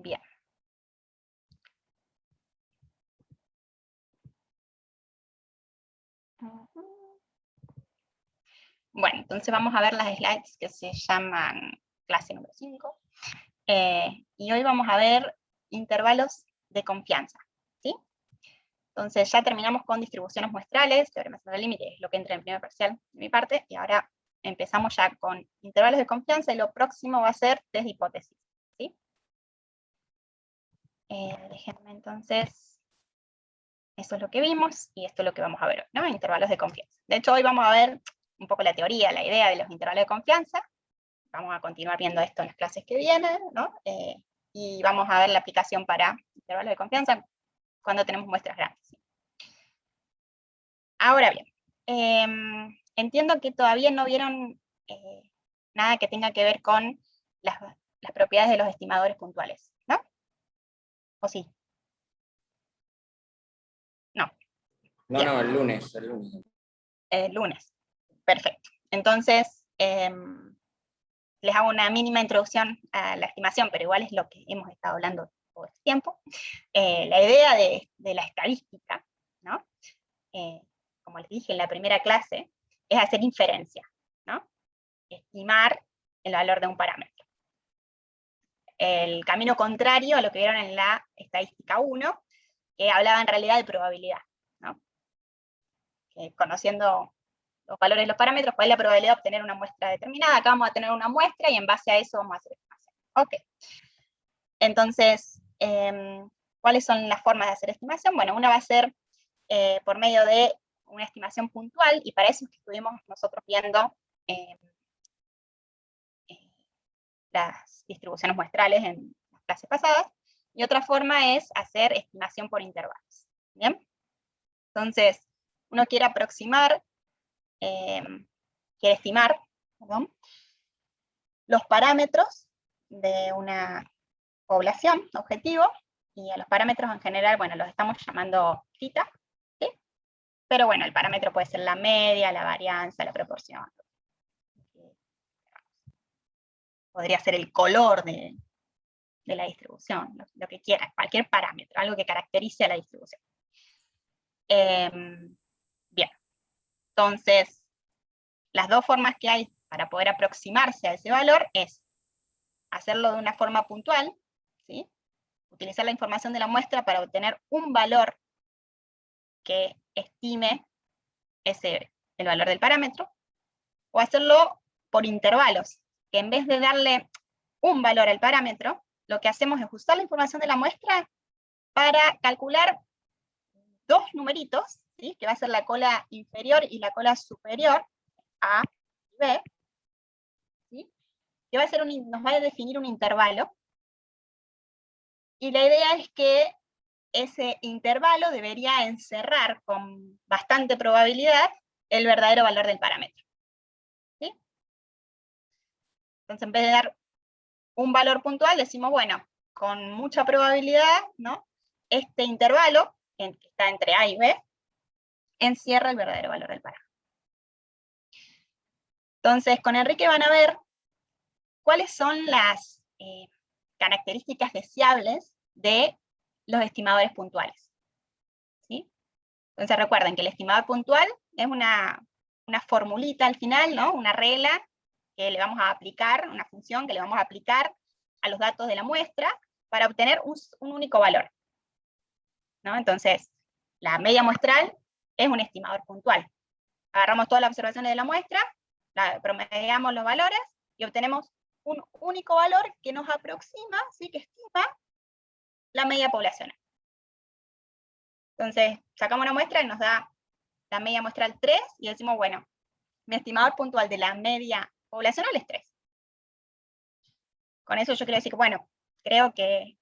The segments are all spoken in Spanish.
Bien. Bueno, entonces vamos a ver las slides que se llaman clase número 5. Y hoy vamos a ver intervalos de confianza, ¿sí? Entonces ya terminamos con distribuciones muestrales, teoremas del límite, es lo que entra en primer parcial de mi parte, y ahora empezamos ya con intervalos de confianza, y lo próximo va a ser test de hipótesis, ¿sí? Déjenme entonces, eso es lo que vimos, y esto es lo que vamos a ver hoy, ¿no? Intervalos de confianza. De hecho, hoy vamos a ver un poco la teoría, la idea de los intervalos de confianza. Vamos a continuar viendo esto en las clases que vienen, ¿no? Y vamos a ver la aplicación para intervalos de confianza cuando tenemos muestras grandes, ¿sí? Ahora bien, entiendo que todavía no vieron nada que tenga que ver con las propiedades de los estimadores puntuales, ¿no? ¿O sí? No. No, Bien. no, el lunes, el lunes. Lunes. Perfecto. Entonces, les hago una mínima introducción a la estimación, pero igual es lo que hemos estado hablando todo este tiempo. La idea de la estadística, ¿no? Como les dije en la primera clase, es hacer inferencia, ¿no? Estimar el valor de un parámetro. El camino contrario a lo que vieron en la estadística 1, que hablaba en realidad de probabilidad, ¿no? Conociendo los valores de los parámetros, cuál es la probabilidad de obtener una muestra determinada. Acá vamos a tener una muestra y en base a eso vamos a hacer estimación. Ok. Entonces, ¿cuáles son las formas de hacer estimación? Bueno, una va a ser por medio de una estimación puntual, y para eso es que estuvimos nosotros viendo las distribuciones muestrales en las clases pasadas, y otra forma es hacer estimación por intervalos. ¿Bien? Entonces, uno quiere aproximar, quiere estimar, perdón, los parámetros de una población objetivo, y a los parámetros en general, bueno, los estamos llamando θ, ¿sí? Pero bueno, el parámetro puede ser la media, la varianza, la proporción. Podría ser el color de la distribución, lo que quiera, cualquier parámetro, algo que caracterice a la distribución. Bien, entonces, las dos formas que hay para poder aproximarse a ese valor es hacerlo de una forma puntual, ¿sí? Utilizar la información de la muestra para obtener un valor que estime el valor del parámetro, o hacerlo por intervalos, que en vez de darle un valor al parámetro, lo que hacemos es usar la información de la muestra para calcular dos numeritos, ¿sí? Que va a ser la cola inferior y la cola superior, A y B, ¿sí? Que va a ser nos va a definir un intervalo, y la idea es que ese intervalo debería encerrar con bastante probabilidad el verdadero valor del parámetro, ¿sí? Entonces, en vez de dar un valor puntual, decimos, bueno, con mucha probabilidad, ¿no? Este intervalo, que está entre A y B, encierra el verdadero valor del parámetro. Entonces, con Enrique van a ver cuáles son las características deseables de los estimadores puntuales, ¿sí? Entonces recuerden que el estimador puntual es una formulita al final, ¿no? Una regla que le vamos a aplicar, una función que le vamos a aplicar a los datos de la muestra para obtener un único valor, ¿no? Entonces, la media muestral es un estimador puntual. Agarramos todas las observaciones de la muestra, promediamos los valores y obtenemos un único valor que nos aproxima, ¿sí? Que estima la media poblacional. Entonces, sacamos una muestra y nos da la media muestral 3, y decimos, bueno, mi estimador puntual de la media poblacional es 3. Con eso yo quiero decir que, bueno, creo que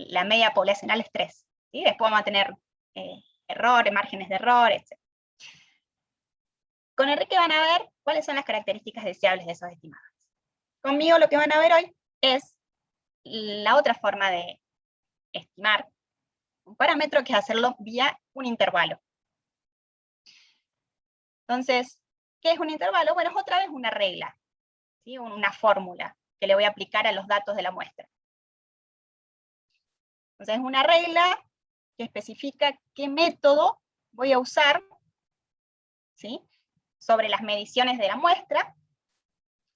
la media poblacional es 3. ¿Sí? Después vamos a tener errores, márgenes de error, etc. Con Enrique van a ver cuáles son las características deseables de esos estimadores. Conmigo lo que van a ver hoy es la otra forma de estimar un parámetro, que es hacerlo vía un intervalo. Entonces, ¿qué es un intervalo? Bueno, es otra vez una regla, ¿sí? Una fórmula que le voy a aplicar a los datos de la muestra. Entonces es una regla que especifica qué método voy a usar, ¿sí?, sobre las mediciones de la muestra,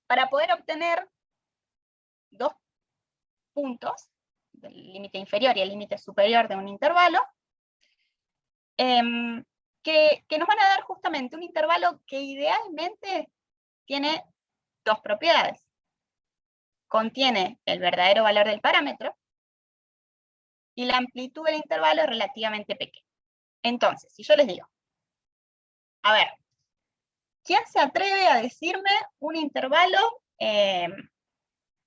para poder obtener dos puntos, el límite inferior y el límite superior de un intervalo, que nos van a dar justamente un intervalo que idealmente tiene dos propiedades. Contiene el verdadero valor del parámetro, y la amplitud del intervalo es relativamente pequeña. Entonces, si yo les digo, a ver, ¿quién se atreve a decirme un intervalo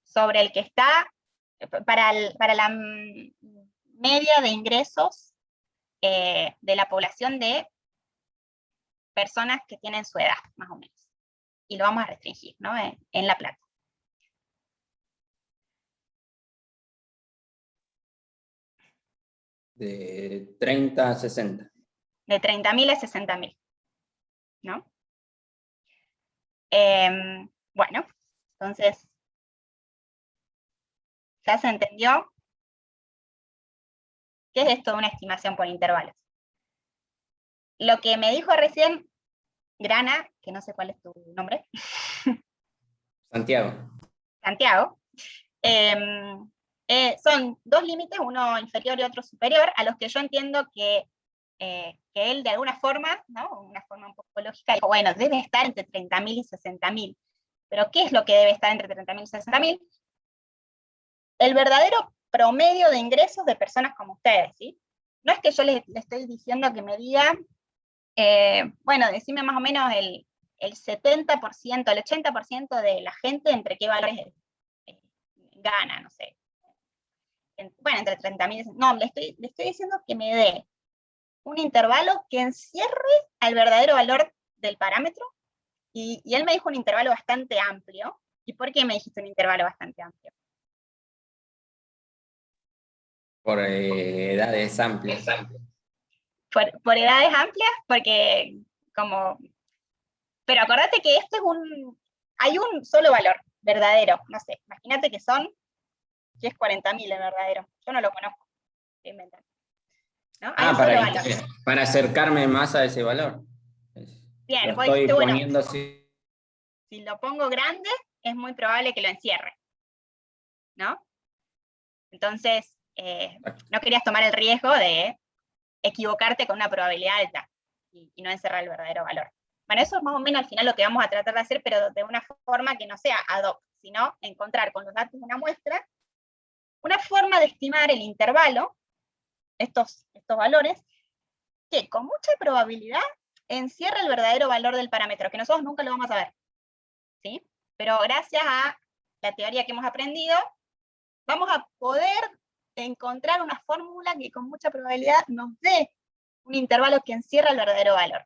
sobre el que está, para la media de ingresos de la población de personas que tienen su edad, más o menos? Y lo vamos a restringir, ¿no?, en La Plata. De 30 a 60. De 30.000 a 60.000, ¿no? Bueno, entonces, ¿ya se entendió qué es esto de una estimación por intervalos? Lo que me dijo recién Grana, que no sé cuál es tu nombre. Santiago. Santiago. Son dos límites, uno inferior y otro superior, a los que yo entiendo que él de alguna forma, ¿no?, una forma un poco lógica, dijo, bueno, debe estar entre 30.000 y 60.000. Pero ¿qué es lo que debe estar entre 30.000 y 60.000? El verdadero promedio de ingresos de personas como ustedes, ¿sí? No es que yo les estoy diciendo que me digan, bueno, decime más o menos el 70%, el 80% de la gente entre qué valores gana, no sé. Bueno, entre 30.000 y... No, le estoy diciendo que me dé un intervalo que encierre al verdadero valor del parámetro, y él me dijo un intervalo bastante amplio. ¿Y por qué me dijiste un intervalo bastante amplio? Por edades amplias. Por edades amplias, porque como... Pero acordate que esto es hay un solo valor verdadero, no sé, imagínate que es 40.000 el verdadero, yo no lo conozco, estoy inventando, ¿no? Hay un solo valor. Para acercarme más a ese valor. Bien, Lo vos estoy dijiste, bueno, poniendo así. si lo pongo grande, es muy probable que lo encierre, ¿no? Entonces, no querías tomar el riesgo de equivocarte con una probabilidad alta y no encerrar el verdadero valor. Bueno, eso es más o menos al final lo que vamos a tratar de hacer, pero de una forma que no sea ad hoc, sino encontrar con los datos de una muestra una forma de estimar el intervalo, estos valores, que con mucha probabilidad encierra el verdadero valor del parámetro, que nosotros nunca lo vamos a ver, ¿sí? Pero gracias a la teoría que hemos aprendido, vamos a poder encontrar una fórmula que con mucha probabilidad nos dé un intervalo que encierra el verdadero valor.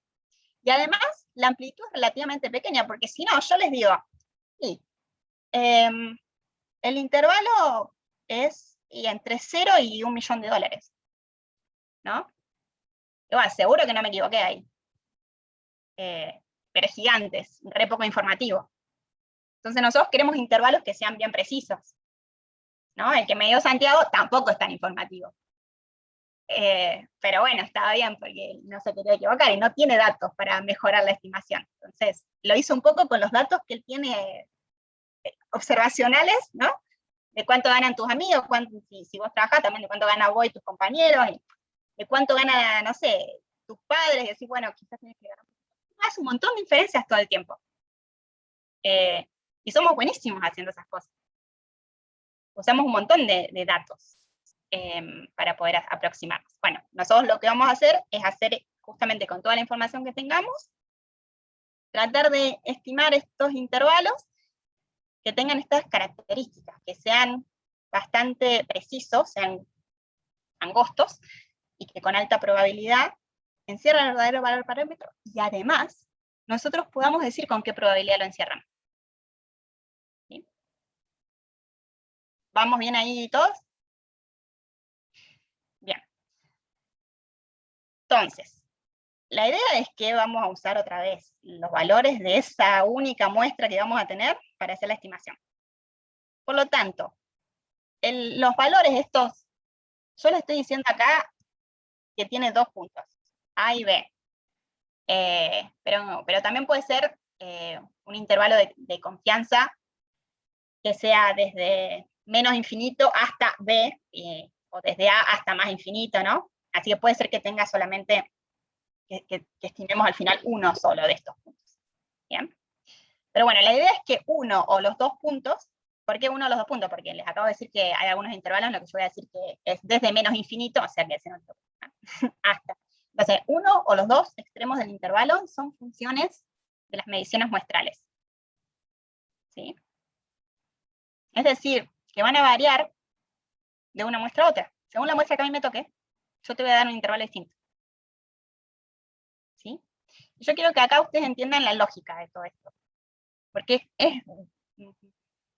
Y además, la amplitud es relativamente pequeña, porque si no, yo les digo, sí, el intervalo es entre 0 y $1.000.000, ¿no? Y bueno, seguro que no me equivoqué ahí. Pero es gigante, es re poco informativo. Entonces nosotros queremos intervalos que sean bien precisos, ¿no? El que me dio Santiago tampoco es tan informativo. Pero bueno, estaba bien porque no se quería equivocar y no tiene datos para mejorar la estimación. Entonces, lo hizo un poco con los datos que él tiene observacionales, ¿no? De cuánto ganan tus amigos, si vos trabajás también, de cuánto gana vos y tus compañeros, y de cuánto gana, no sé, tus padres, y decís, bueno, quizás tenés que ganar. Hace un montón de inferencias todo el tiempo. Y somos buenísimos haciendo esas cosas. Usamos un montón de datos para poder aproximarnos. Bueno, nosotros lo que vamos a hacer es hacer justamente con toda la información que tengamos, tratar de estimar estos intervalos que tengan estas características, que sean bastante precisos, sean angostos, y que con alta probabilidad encierran el verdadero valor del parámetro, y además nosotros podamos decir con qué probabilidad lo encierran. ¿Sí? ¿Vamos bien ahí todos? Bien. Entonces, la idea es que vamos a usar otra vez los valores de esa única muestra que vamos a tener para hacer la estimación. Por lo tanto, los valores estos yo le estoy diciendo acá que tiene 2 puntos, A y B. Pero también puede ser un intervalo de confianza que sea desde menos infinito hasta B, o desde A hasta más infinito, ¿no? Así que puede ser que tenga solamente, que estimemos al final uno solo de estos puntos. ¿Bien? Pero bueno, la idea es que uno o los 2 puntos, ¿por qué uno o los 2 puntos? Porque les acabo de decir que hay algunos intervalos en los que yo voy a decir que es desde menos infinito, o sea que ese no lo hasta. Entonces, uno o los 2 extremos del intervalo son funciones de las mediciones muestrales. ¿Sí? Es decir, que van a variar de una muestra a otra. Según la muestra que a mí me toque, yo te voy a dar un intervalo distinto. ¿Sí? Yo quiero que acá ustedes entiendan la lógica de todo esto, porque es un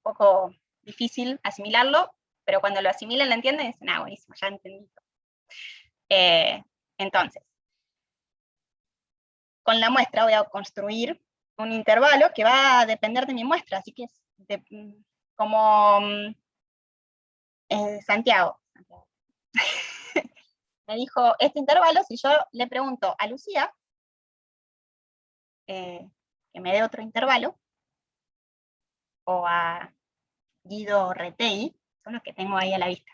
poco difícil asimilarlo, pero cuando lo asimilan, lo entienden y dicen, ah, buenísimo, ya entendí. Entonces, con la muestra voy a construir un intervalo que va a depender de mi muestra, así que es como Santiago. Me dijo, este intervalo, si yo le pregunto a Lucía, que me dé otro intervalo, o a Guido Retei, son los que tengo ahí a la vista,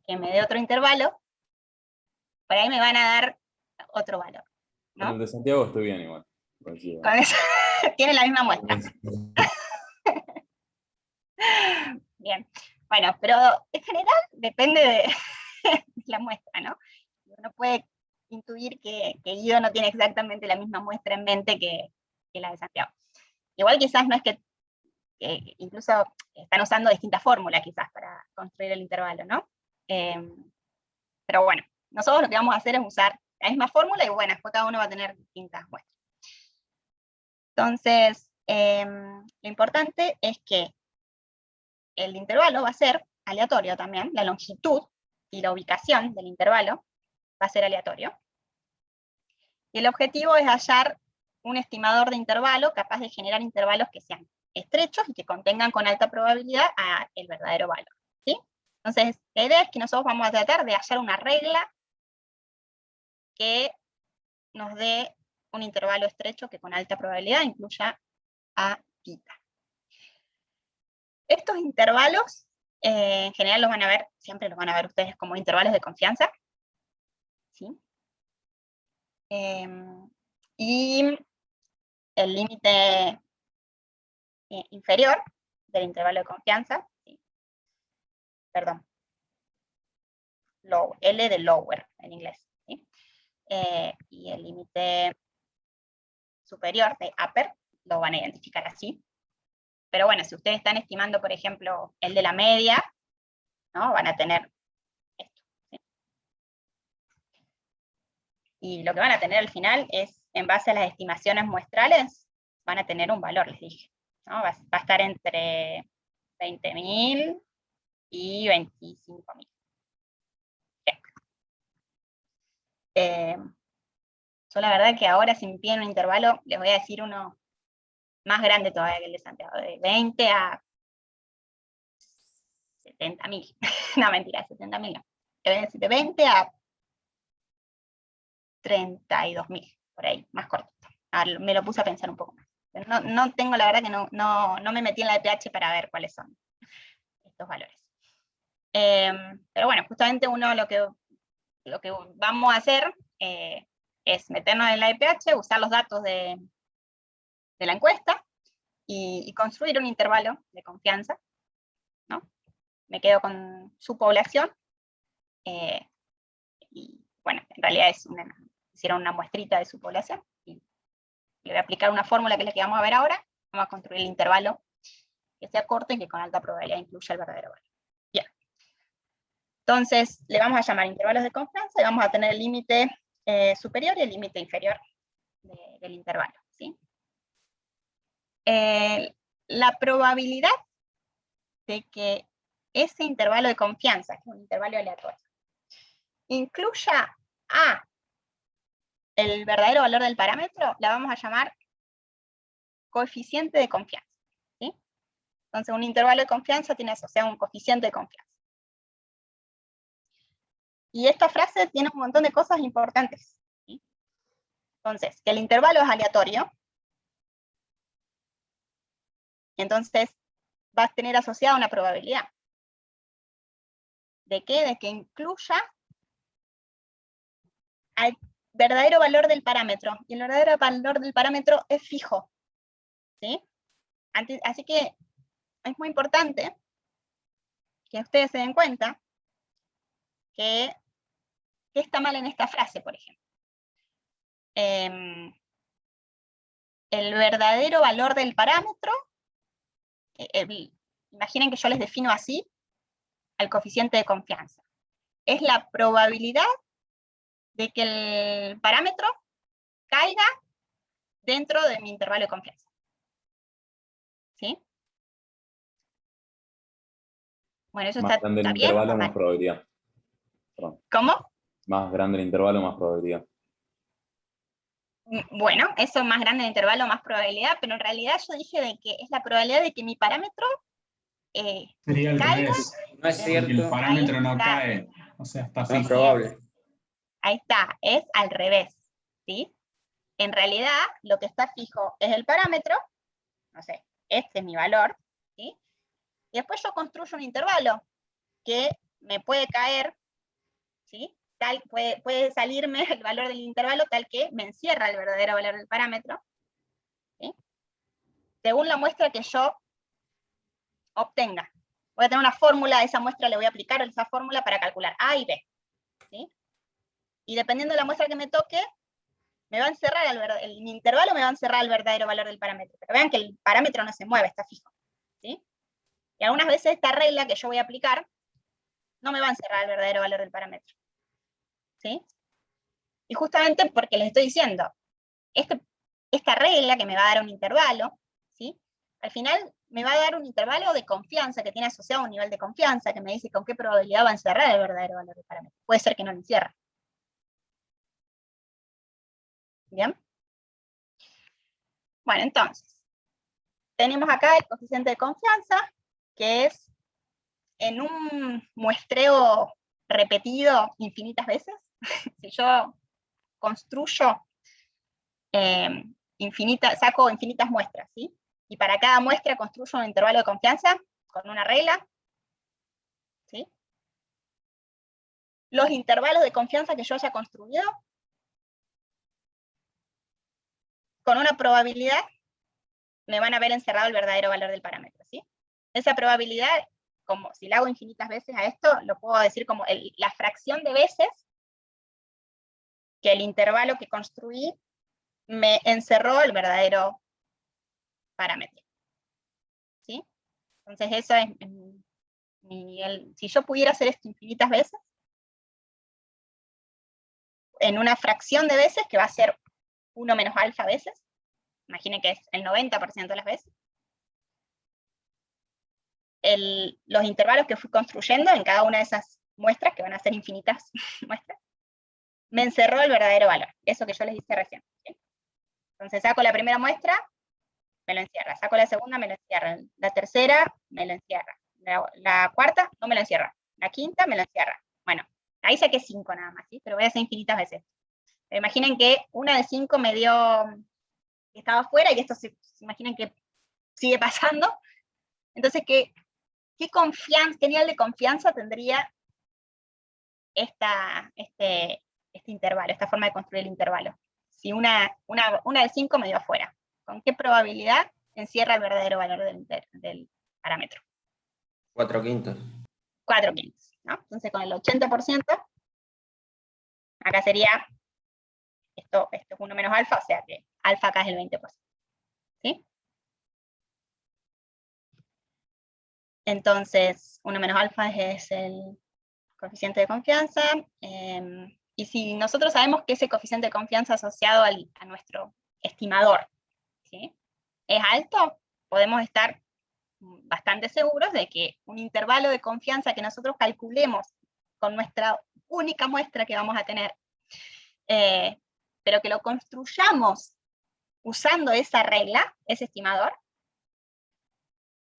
que me dé otro intervalo, por ahí me van a dar otro valor, ¿no? Con el de Santiago estoy bien igual. Con eso, tiene la misma muestra. Bien, bueno, pero en general depende de la muestra, ¿no? Uno puede intuir que Guido no tiene exactamente la misma muestra en mente que la de Santiago. Igual quizás no es que incluso están usando distintas fórmulas quizás para construir el intervalo, ¿no? Pero bueno, nosotros lo que vamos a hacer es usar la misma fórmula y bueno, después cada uno va a tener distintas muestras. Entonces, lo importante es que el intervalo va a ser aleatorio también, la longitud y la ubicación del intervalo va a ser aleatorio. Y el objetivo es hallar un estimador de intervalo capaz de generar intervalos que sean estrechos y que contengan con alta probabilidad el verdadero valor. ¿Sí? Entonces, la idea es que nosotros vamos a tratar de hallar una regla que nos dé un intervalo estrecho que con alta probabilidad incluya a θ. Estos intervalos, en general los van a ver, siempre los van a ver ustedes como intervalos de confianza. ¿Sí? Y el límite inferior del intervalo de confianza, ¿sí? Perdón, low, L de lower en inglés, ¿sí? Y el límite superior de upper lo van a identificar así. Pero bueno, si ustedes están estimando, por ejemplo, el de la media, ¿no? Van a tener esto, ¿sí? Y lo que van a tener al final es, en base a las estimaciones muestrales, van a tener un valor, les dije, ¿no? Va a estar entre 20.000 y 25.000. Yo la verdad que ahora, si me piden un intervalo, les voy a decir uno más grande todavía que el de Santiago, de 20 a 70.000. No, mentira, 70.000 no. Le voy a decir de 20 a 32.000, por ahí, más cortito. Me lo puse a pensar un poco más. Pero no tengo, la verdad que no me metí en la EPH para ver cuáles son estos valores. Pero bueno, justamente uno lo que vamos a hacer es meternos en la EPH, usar los datos de la encuesta y construir un intervalo de confianza, ¿no? Me quedo con su población, y bueno, en realidad hicieron una muestrita de su población, y le voy a aplicar una fórmula que es la que vamos a ver ahora. Vamos a construir el intervalo que sea corto y que con alta probabilidad incluya el verdadero valor. Bien. Entonces, le vamos a llamar intervalos de confianza y vamos a tener el límite superior y el límite inferior del intervalo, ¿sí? La probabilidad de que ese intervalo de confianza, que es un intervalo aleatorio, incluya a el verdadero valor del parámetro, la vamos a llamar coeficiente de confianza, ¿sí? Entonces un intervalo de confianza tiene eso, o sea, un coeficiente de confianza. Y esta frase tiene un montón de cosas importantes, ¿sí? Entonces, que el intervalo es aleatorio, entonces va a tener asociada una probabilidad. ¿De qué? De que incluya al verdadero valor del parámetro. Y el verdadero valor del parámetro es fijo, ¿sí? Así que es muy importante que ustedes se den cuenta que está mal en esta frase, por ejemplo. El verdadero valor del parámetro, imaginen que yo les defino así al coeficiente de confianza. Es la probabilidad de que el parámetro caiga dentro de mi intervalo de confianza. ¿Sí? Bueno, eso Más grande el está bien. intervalo, más probabilidad. Perdón. ¿Cómo? Más grande el intervalo, más probabilidad. Bueno, eso más grande el intervalo, más probabilidad, pero en realidad yo dije de que es la probabilidad de que mi parámetro sería al caiga. revés. No es Porque cierto. el parámetro Ahí no está. cae. O sea, está No es fijo. probable. Ahí está, es al revés, ¿sí? En realidad, lo que está fijo es el parámetro, no sé, este es mi valor, ¿sí? Y después yo construyo un intervalo que me puede caer, ¿sí? Puede salirme el valor del intervalo tal que me encierra el verdadero valor del parámetro, ¿sí? Según la muestra que yo obtenga. Voy a tener una fórmula, a esa muestra le voy a aplicar esa fórmula para calcular A y B, ¿sí? Y dependiendo de la muestra que me toque, me va a encerrar el intervalo me va a encerrar el verdadero valor del parámetro. Pero vean que el parámetro no se mueve, está fijo, ¿sí? Y algunas veces esta regla que yo voy a aplicar no me va a encerrar el verdadero valor del parámetro, ¿sí? Y justamente porque les estoy diciendo, esta regla que me va a dar un intervalo, ¿sí? Al final me va a dar un intervalo de confianza que tiene asociado un nivel de confianza que me dice con qué probabilidad va a encerrar el verdadero valor del parámetro. Puede ser que no lo encierre. ¿Bien? Bueno, entonces, tenemos acá el coeficiente de confianza, que es en un muestreo repetido infinitas veces. Si yo construyo saco infinitas muestras, ¿sí? Y para cada muestra construyo un intervalo de confianza con una regla, ¿sí? Los intervalos de confianza que yo haya construido, con una probabilidad, me van a ver encerrado el verdadero valor del parámetro, ¿sí? Esa probabilidad, como si la hago infinitas veces a esto, lo puedo decir como la fracción de veces que el intervalo que construí me encerró el verdadero parámetro, ¿sí? Entonces eso es si yo pudiera hacer esto infinitas veces, en una fracción de veces, que va a ser 1 menos alfa veces, imaginen que es el 90% de las veces, los intervalos que fui construyendo en cada una de esas muestras, que van a ser infinitas muestras, me encerró el verdadero valor, eso que yo les dije recién, ¿sí? Entonces saco la primera muestra, me lo encierra, saco la segunda, me lo encierra, la tercera, me lo encierra, la cuarta, no me lo encierra, la quinta, me lo encierra. Bueno, ahí saqué 5 nada más, ¿sí? Pero voy a hacer infinitas veces. Pero imaginen que una de 5 me dio, estaba fuera, y esto se imaginen que sigue pasando. Entonces, ¿qué nivel de confianza tendría este intervalo, esta forma de construir el intervalo? Si una de 5 me dio afuera, ¿con qué probabilidad encierra el verdadero valor del parámetro? 4/5. 4/5, ¿no? Entonces con el 80%, acá sería, esto es 1 menos alfa, o sea que alfa acá es el 20%, ¿sí? Entonces, 1 menos alfa es el coeficiente de confianza, y si nosotros sabemos que ese coeficiente de confianza asociado a nuestro estimador, ¿sí?, es alto, podemos estar bastante seguros de que un intervalo de confianza que nosotros calculemos con nuestra única muestra que vamos a tener, pero que lo construyamos usando esa regla, ese estimador,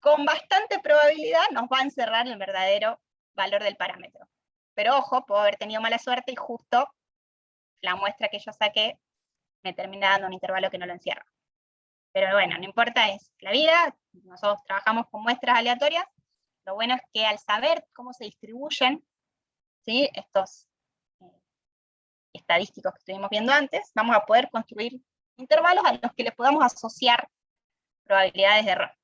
con bastante probabilidad nos va a encerrar el verdadero valor del parámetro. Pero ojo, puedo haber tenido mala suerte y justo la muestra que yo saqué me termina dando un intervalo que no lo encierra. Pero bueno, no importa, es la vida, nosotros trabajamos con muestras aleatorias, lo bueno es que al saber cómo se distribuyen, ¿sí?, estos estadísticos que estuvimos viendo antes, vamos a poder construir intervalos a los que le podamos asociar probabilidades de error.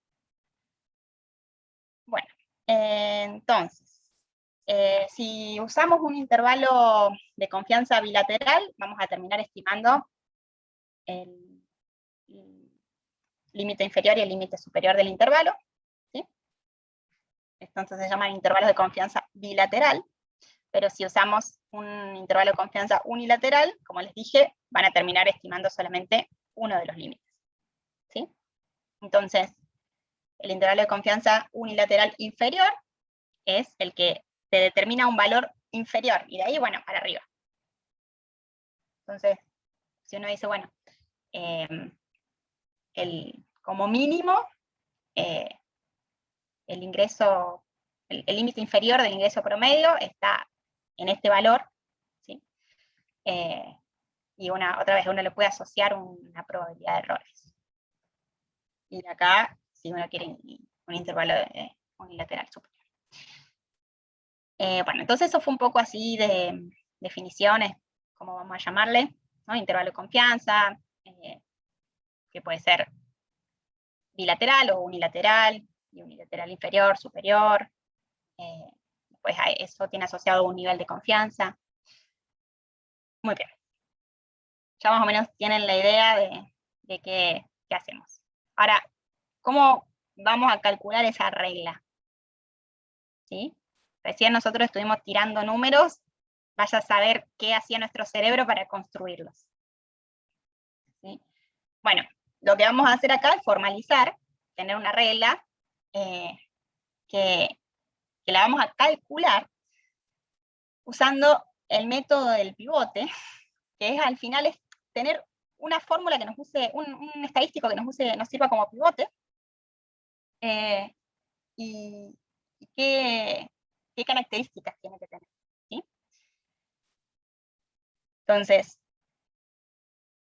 Bueno, entonces, si usamos un intervalo de confianza bilateral, vamos a terminar estimando el límite inferior y el límite superior del intervalo, ¿sí? Entonces se llaman intervalos de confianza bilateral, pero si usamos un intervalo de confianza unilateral, como les dije, van a terminar estimando solamente uno de los límites, ¿sí? Entonces, el intervalo de confianza unilateral inferior es el que te determina un valor inferior, y de ahí, bueno, para arriba. Entonces, si uno dice, bueno, como mínimo, el ingreso, el límite inferior del ingreso promedio está en este valor, ¿sí? Y otra vez uno le puede asociar una probabilidad de errores. Y de acá, si uno quiere un intervalo unilateral superior. Bueno, entonces eso fue un poco así de definiciones, como vamos a llamarle, ¿no? Intervalo de confianza, que puede ser bilateral o unilateral, y unilateral inferior, superior, pues eso tiene asociado un nivel de confianza. Muy bien. Ya más o menos tienen la idea de qué hacemos. Ahora, ¿cómo vamos a calcular esa regla? ¿Sí? Recién nosotros estuvimos tirando números, vaya a saber qué hacía nuestro cerebro para construirlos. ¿Sí? Bueno, lo que vamos a hacer acá es formalizar, tener una regla que la vamos a calcular usando el método del pivote, que es al final es tener una fórmula que nos use, un estadístico que nos sirva como pivote, y qué características tiene que tener, ¿sí? Entonces,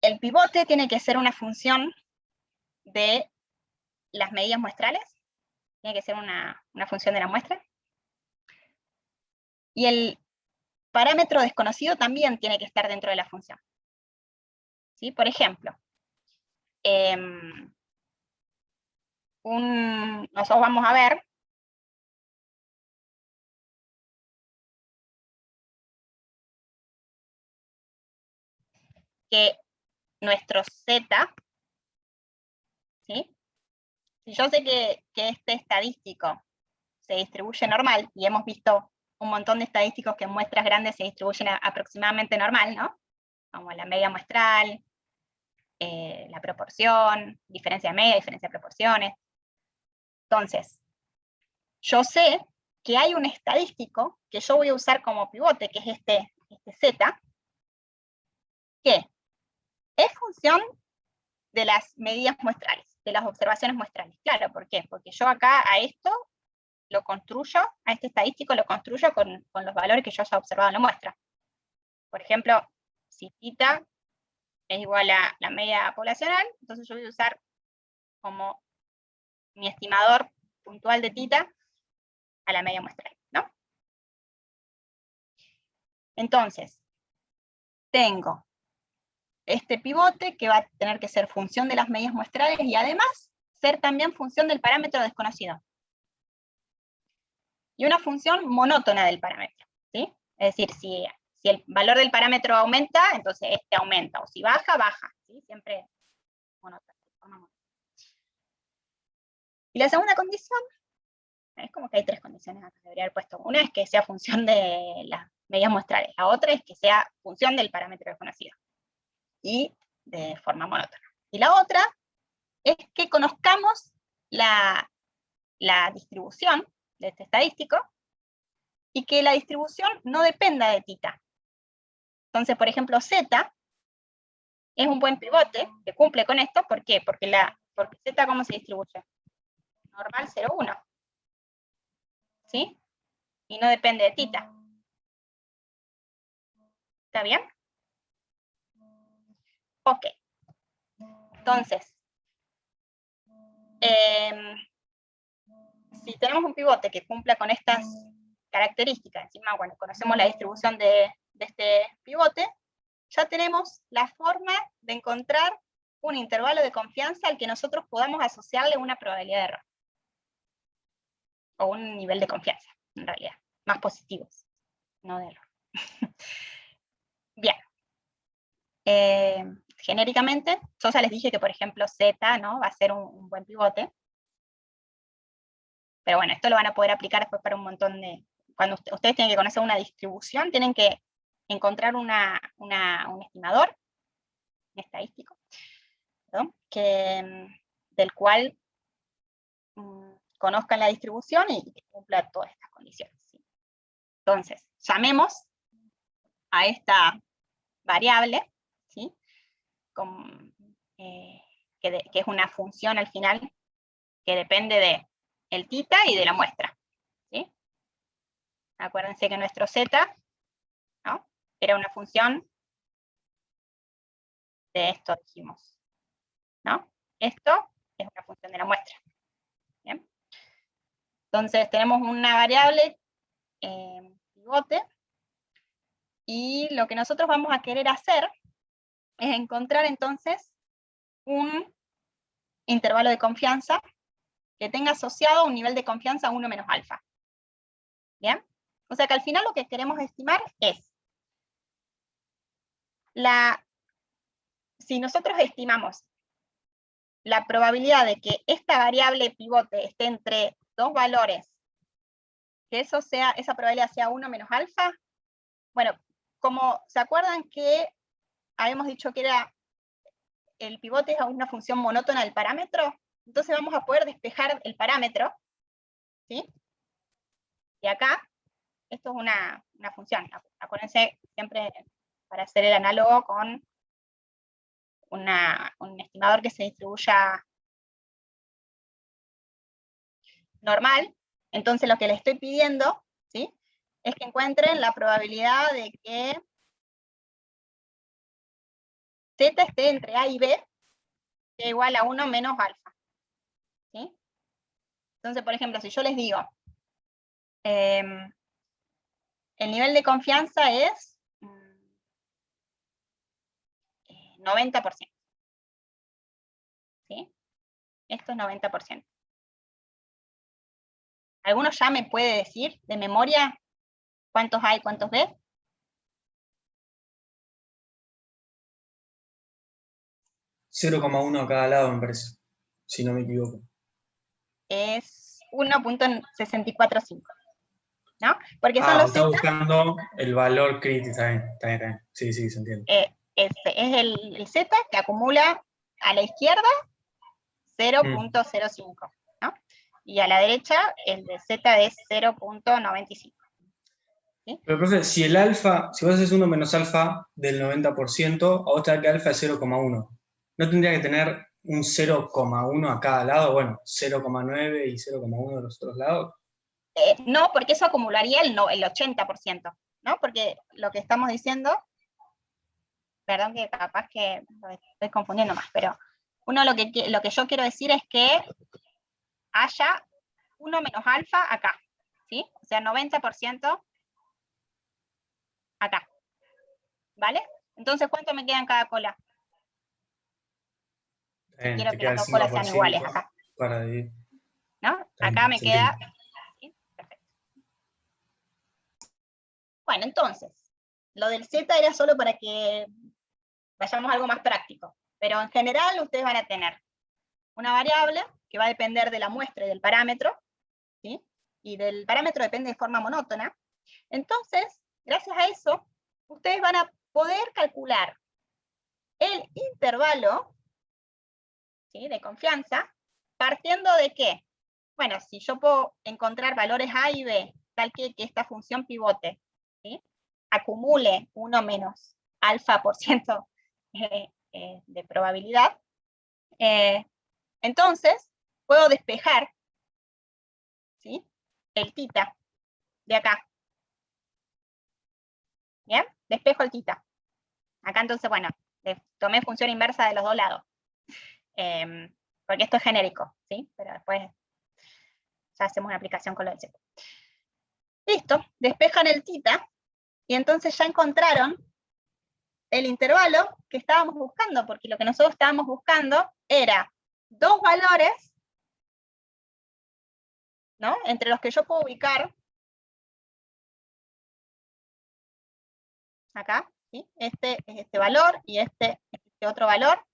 el pivote tiene que ser una función de las medidas muestrales, tiene que ser una función de la muestra, y el parámetro desconocido también tiene que estar dentro de la función. ¿Sí? Por ejemplo, nosotros vamos a ver que nuestro z, ¿sí? Si yo sé que este estadístico se distribuye normal, y hemos visto un montón de estadísticos que en muestras grandes se distribuyen aproximadamente normal, ¿no? Como la media muestral, la proporción, diferencia de media, diferencia de proporciones. Entonces, yo sé que hay un estadístico que yo voy a usar como pivote, que es este z, que es función de las medidas muestrales, de las observaciones muestrales. Claro, ¿por qué? Porque yo acá a esto lo construyo, a este estadístico lo construyo con los valores que yo haya observado en la muestra. Por ejemplo, si θ es igual a la media poblacional, entonces yo voy a usar como mi estimador puntual de θ a la media muestral, ¿no? Entonces, tengo este pivote que va a tener que ser función de las medidas muestrales y además ser también función del parámetro desconocido. Y una función monótona del parámetro, ¿sí? Es decir, si el valor del parámetro aumenta, entonces este aumenta, o si baja, baja, ¿sí? Siempre monótona. Y la segunda condición, es como que hay tres condiciones acá, debería haber puesto. Una es que sea función de las medidas muestrales, la otra es que sea función del parámetro desconocido, y de forma monótona. Y la otra es que conozcamos la distribución de este estadístico, y que la distribución no dependa de θ. Entonces, por ejemplo, z es un buen pivote que cumple con esto. ¿Por qué? Porque z, ¿cómo se distribuye? Normal 0, 1. ¿Sí? Y no depende de θ. ¿Está bien? Ok. Entonces, si tenemos un pivote que cumpla con estas características, encima, bueno, conocemos la distribución de este pivote, ya tenemos la forma de encontrar un intervalo de confianza al que nosotros podamos asociarle una probabilidad de error. O un nivel de confianza, en realidad, más positivos, no de error. Bien. Genéricamente, yo ya les dije que, por ejemplo, Z, ¿no?, va a ser un buen pivote. Pero bueno, esto lo van a poder aplicar después para un montón de... Cuando ustedes tienen que conocer una distribución, tienen que encontrar un estimador estadístico, ¿no?, del cual conozcan la distribución y que cumpla todas estas condiciones, ¿sí? Entonces, llamemos a esta variable, ¿sí?, que es una función al final que depende de el θ y de la muestra, ¿sí? Acuérdense que nuestro z, ¿no?, era una función de esto, dijimos, ¿no? Esto es una función de la muestra. ¿Bien? Entonces tenemos una variable pivote, y lo que nosotros vamos a querer hacer es encontrar entonces un intervalo de confianza que tenga asociado un nivel de confianza 1 menos alfa. ¿Bien? O sea que al final lo que queremos estimar es si nosotros estimamos la probabilidad de que esta variable pivote esté entre dos valores, que esa probabilidad sea 1 menos alfa, bueno, como se acuerdan que habíamos dicho que el pivote es una función monótona del parámetro, entonces vamos a poder despejar el parámetro, ¿sí? Y acá, esto es una función. Acuérdense siempre para hacer el análogo con un estimador que se distribuya normal. Entonces lo que le estoy pidiendo, ¿sí?, es que encuentren la probabilidad de que Z esté entre A y B, que es igual a 1 menos alfa. ¿Sí? Entonces, por ejemplo, si yo les digo, el nivel de confianza es 90%. ¿Sí? Esto es 90%. ¿Alguno ya me puede decir de memoria cuántos A y cuántos B? $0,1 a cada lado, me parece, si no me equivoco. Es 1.645, ¿no? Porque son Ah, los está buscando el valor crítico, está bien. Sí, se entiende. Es el Z que acumula a la izquierda 0.05, ¿no? Y a la derecha el de Z es 0.95. ¿Sí? Pero, profe, si el alfa, si vos haces 1 menos alfa del 90%, a vos te da que alfa es 0,1. ¿No tendría que tener un 0,1 a cada lado? Bueno, 0,9 y 0,1 de los otros lados. No, porque eso acumularía el 80%, ¿no? Porque lo que estamos diciendo, perdón que capaz que lo estoy confundiendo más, pero lo que yo quiero decir es que haya 1 menos alfa acá, ¿sí? O sea, 90% acá, ¿vale? Entonces, ¿cuánto me queda en cada cola? Quiero que las dos colas sean iguales acá. Para dividir. ¿No? Acá me queda... ¿sí? Perfecto. Bueno, entonces, lo del Z era solo para que vayamos a algo más práctico, pero en general ustedes van a tener una variable que va a depender de la muestra y del parámetro, ¿sí? Y del parámetro depende de forma monótona. Entonces, gracias a eso, ustedes van a poder calcular el intervalo, ¿sí?, de confianza, partiendo de que, bueno, si yo puedo encontrar valores A y B, tal que esta función pivote, ¿sí?, acumule 1 menos alfa por ciento de probabilidad, entonces puedo despejar, ¿sí?, el θ de acá. ¿Bien? despejo el θ. Acá entonces, bueno, tomé función inversa de los dos lados. Porque esto es genérico, ¿sí? Pero después ya hacemos una aplicación con lo del Z. Listo, despejan el θ, y entonces ya encontraron el intervalo que estábamos buscando, porque lo que nosotros estábamos buscando era dos valores, ¿no? Entre los que yo puedo ubicar, acá, ¿sí? Este es este valor, y este es este otro valor,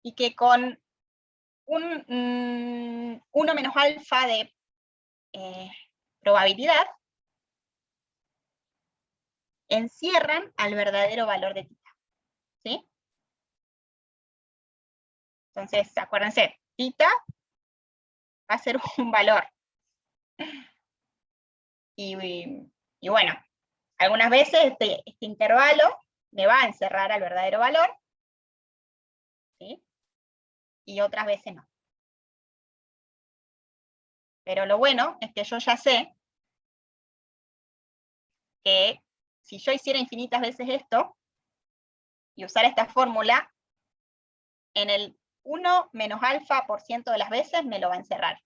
y que con un 1 menos alfa de probabilidad, encierran al verdadero valor de θ, ¿sí? Entonces, acuérdense, θ va a ser un valor. Y bueno, algunas veces este intervalo me va a encerrar al verdadero valor, ¿sí? Y otras veces no. Pero lo bueno es que yo ya sé que si yo hiciera infinitas veces esto, y usar esta fórmula, en el 1 menos alfa por ciento de las veces me lo va a encerrar.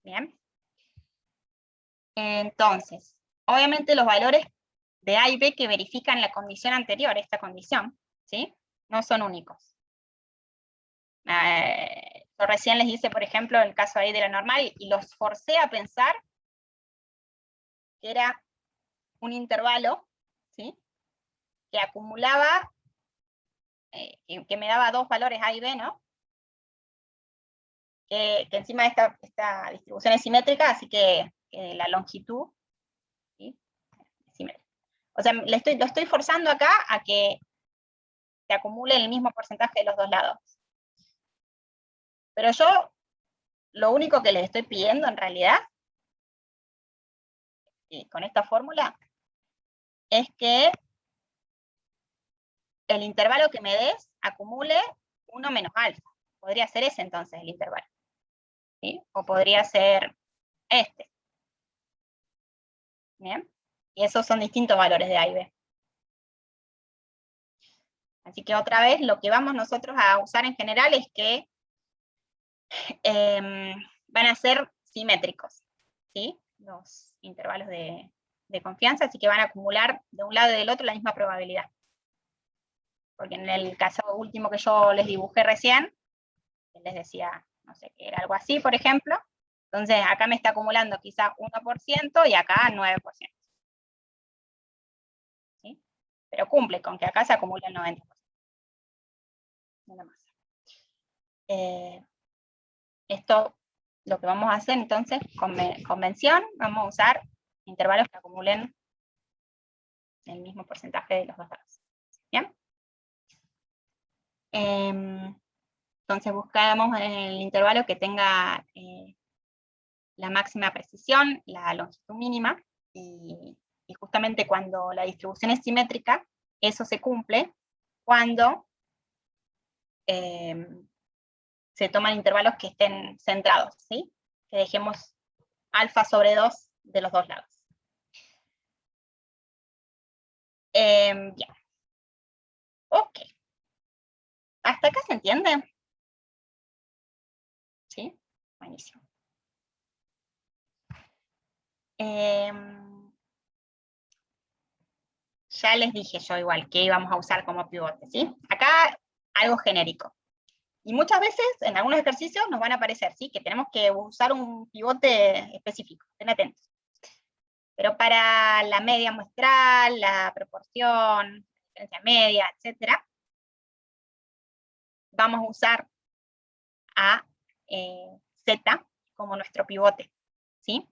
Bien. Entonces, obviamente los valores de A y B que verifican la condición anterior, esta condición, ¿sí? No son únicos. Yo recién les hice, por ejemplo, el caso ahí de la normal, y los forcé a pensar que era un intervalo, ¿sí? Que acumulaba, que me daba dos valores A y B, ¿no? Que encima de esta distribución es simétrica, así que la longitud, ¿sí? Es simétrica. O sea, lo estoy forzando acá a que se acumule el mismo porcentaje de los dos lados. Pero yo, lo único que les estoy pidiendo en realidad, y con esta fórmula, es que el intervalo que me des acumule 1 menos alfa. Podría ser ese entonces el intervalo, ¿sí? O podría ser este. ¿Bien? Y esos son distintos valores de A y B. Así que otra vez, lo que vamos nosotros a usar en general es que van a ser simétricos, ¿sí? Los intervalos de confianza, así que van a acumular de un lado y del otro la misma probabilidad. Porque en el caso último que yo les dibujé recién, les decía, no sé, que era algo así, por ejemplo, entonces acá me está acumulando quizá 1% y acá 9%. ¿Sí? Pero cumple con que acá se acumula el 90%. Nada más. Esto, lo que vamos a hacer entonces, convención, vamos a usar intervalos que acumulen el mismo porcentaje de los dos lados. ¿Bien? Entonces buscamos el intervalo que tenga la máxima precisión, la longitud mínima, y justamente cuando la distribución es simétrica, eso se cumple cuando se toman intervalos que estén centrados, ¿sí? Que dejemos alfa sobre 2 de los dos lados. Bien. Ok. ¿Hasta acá se entiende? ¿Sí? Buenísimo. Ya les dije yo igual que íbamos a usar como pivote, ¿sí? Acá algo genérico. Y muchas veces en algunos ejercicios nos van a aparecer, ¿sí? Que tenemos que usar un pivote específico, estén atentos. Pero para la media muestral, la proporción, la diferencia media, etc., vamos a usar a Z como nuestro pivote, ¿sí?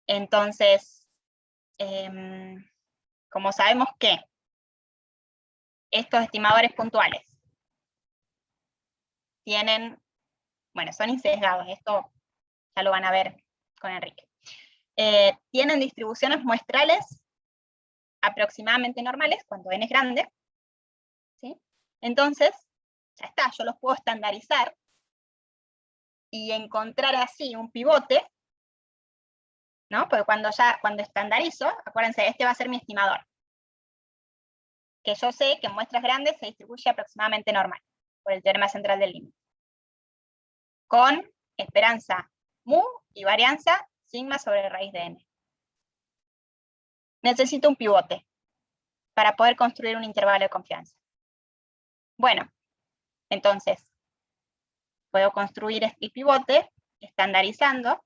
Entonces, como sabemos que estos estimadores puntuales tienen, bueno, son insesgados, esto ya lo van a ver con Enrique. Tienen distribuciones muestrales aproximadamente normales, cuando n es grande, ¿sí? Entonces, ya está, yo los puedo estandarizar y encontrar así un pivote ¿no? Porque cuando estandarizo, acuérdense, este va a ser mi estimador. Que yo sé que en muestras grandes se distribuye aproximadamente normal, por el teorema central del límite. Con esperanza mu y varianza sigma sobre raíz de n. Necesito un pivote para poder construir un intervalo de confianza. Bueno, entonces, puedo construir el pivote estandarizando.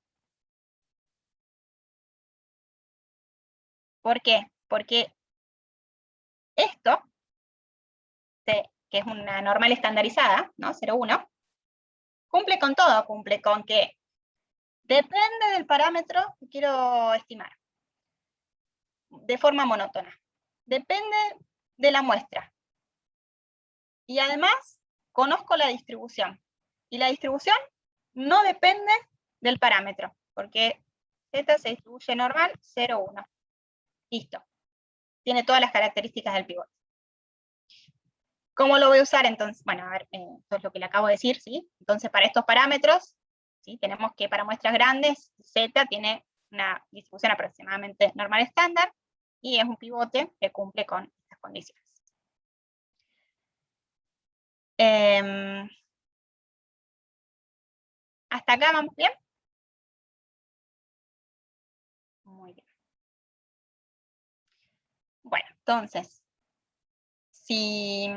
¿Por qué? Porque esto, que es una normal estandarizada, ¿no? 0,1, cumple con todo, cumple con que depende del parámetro que quiero estimar, de forma monótona. Depende de la muestra. Y además, conozco la distribución. Y la distribución no depende del parámetro, porque Z se distribuye normal 0,1. Listo. Tiene todas las características del pivote. ¿Cómo lo voy a usar entonces? Bueno, a ver, esto es lo que le acabo de decir, ¿sí? Entonces, para estos parámetros, ¿sí? Tenemos que para muestras grandes, Z tiene una distribución aproximadamente normal estándar, y es un pivote que cumple con estas condiciones. ¿Hasta acá vamos bien? Muy bien. Bueno, entonces, si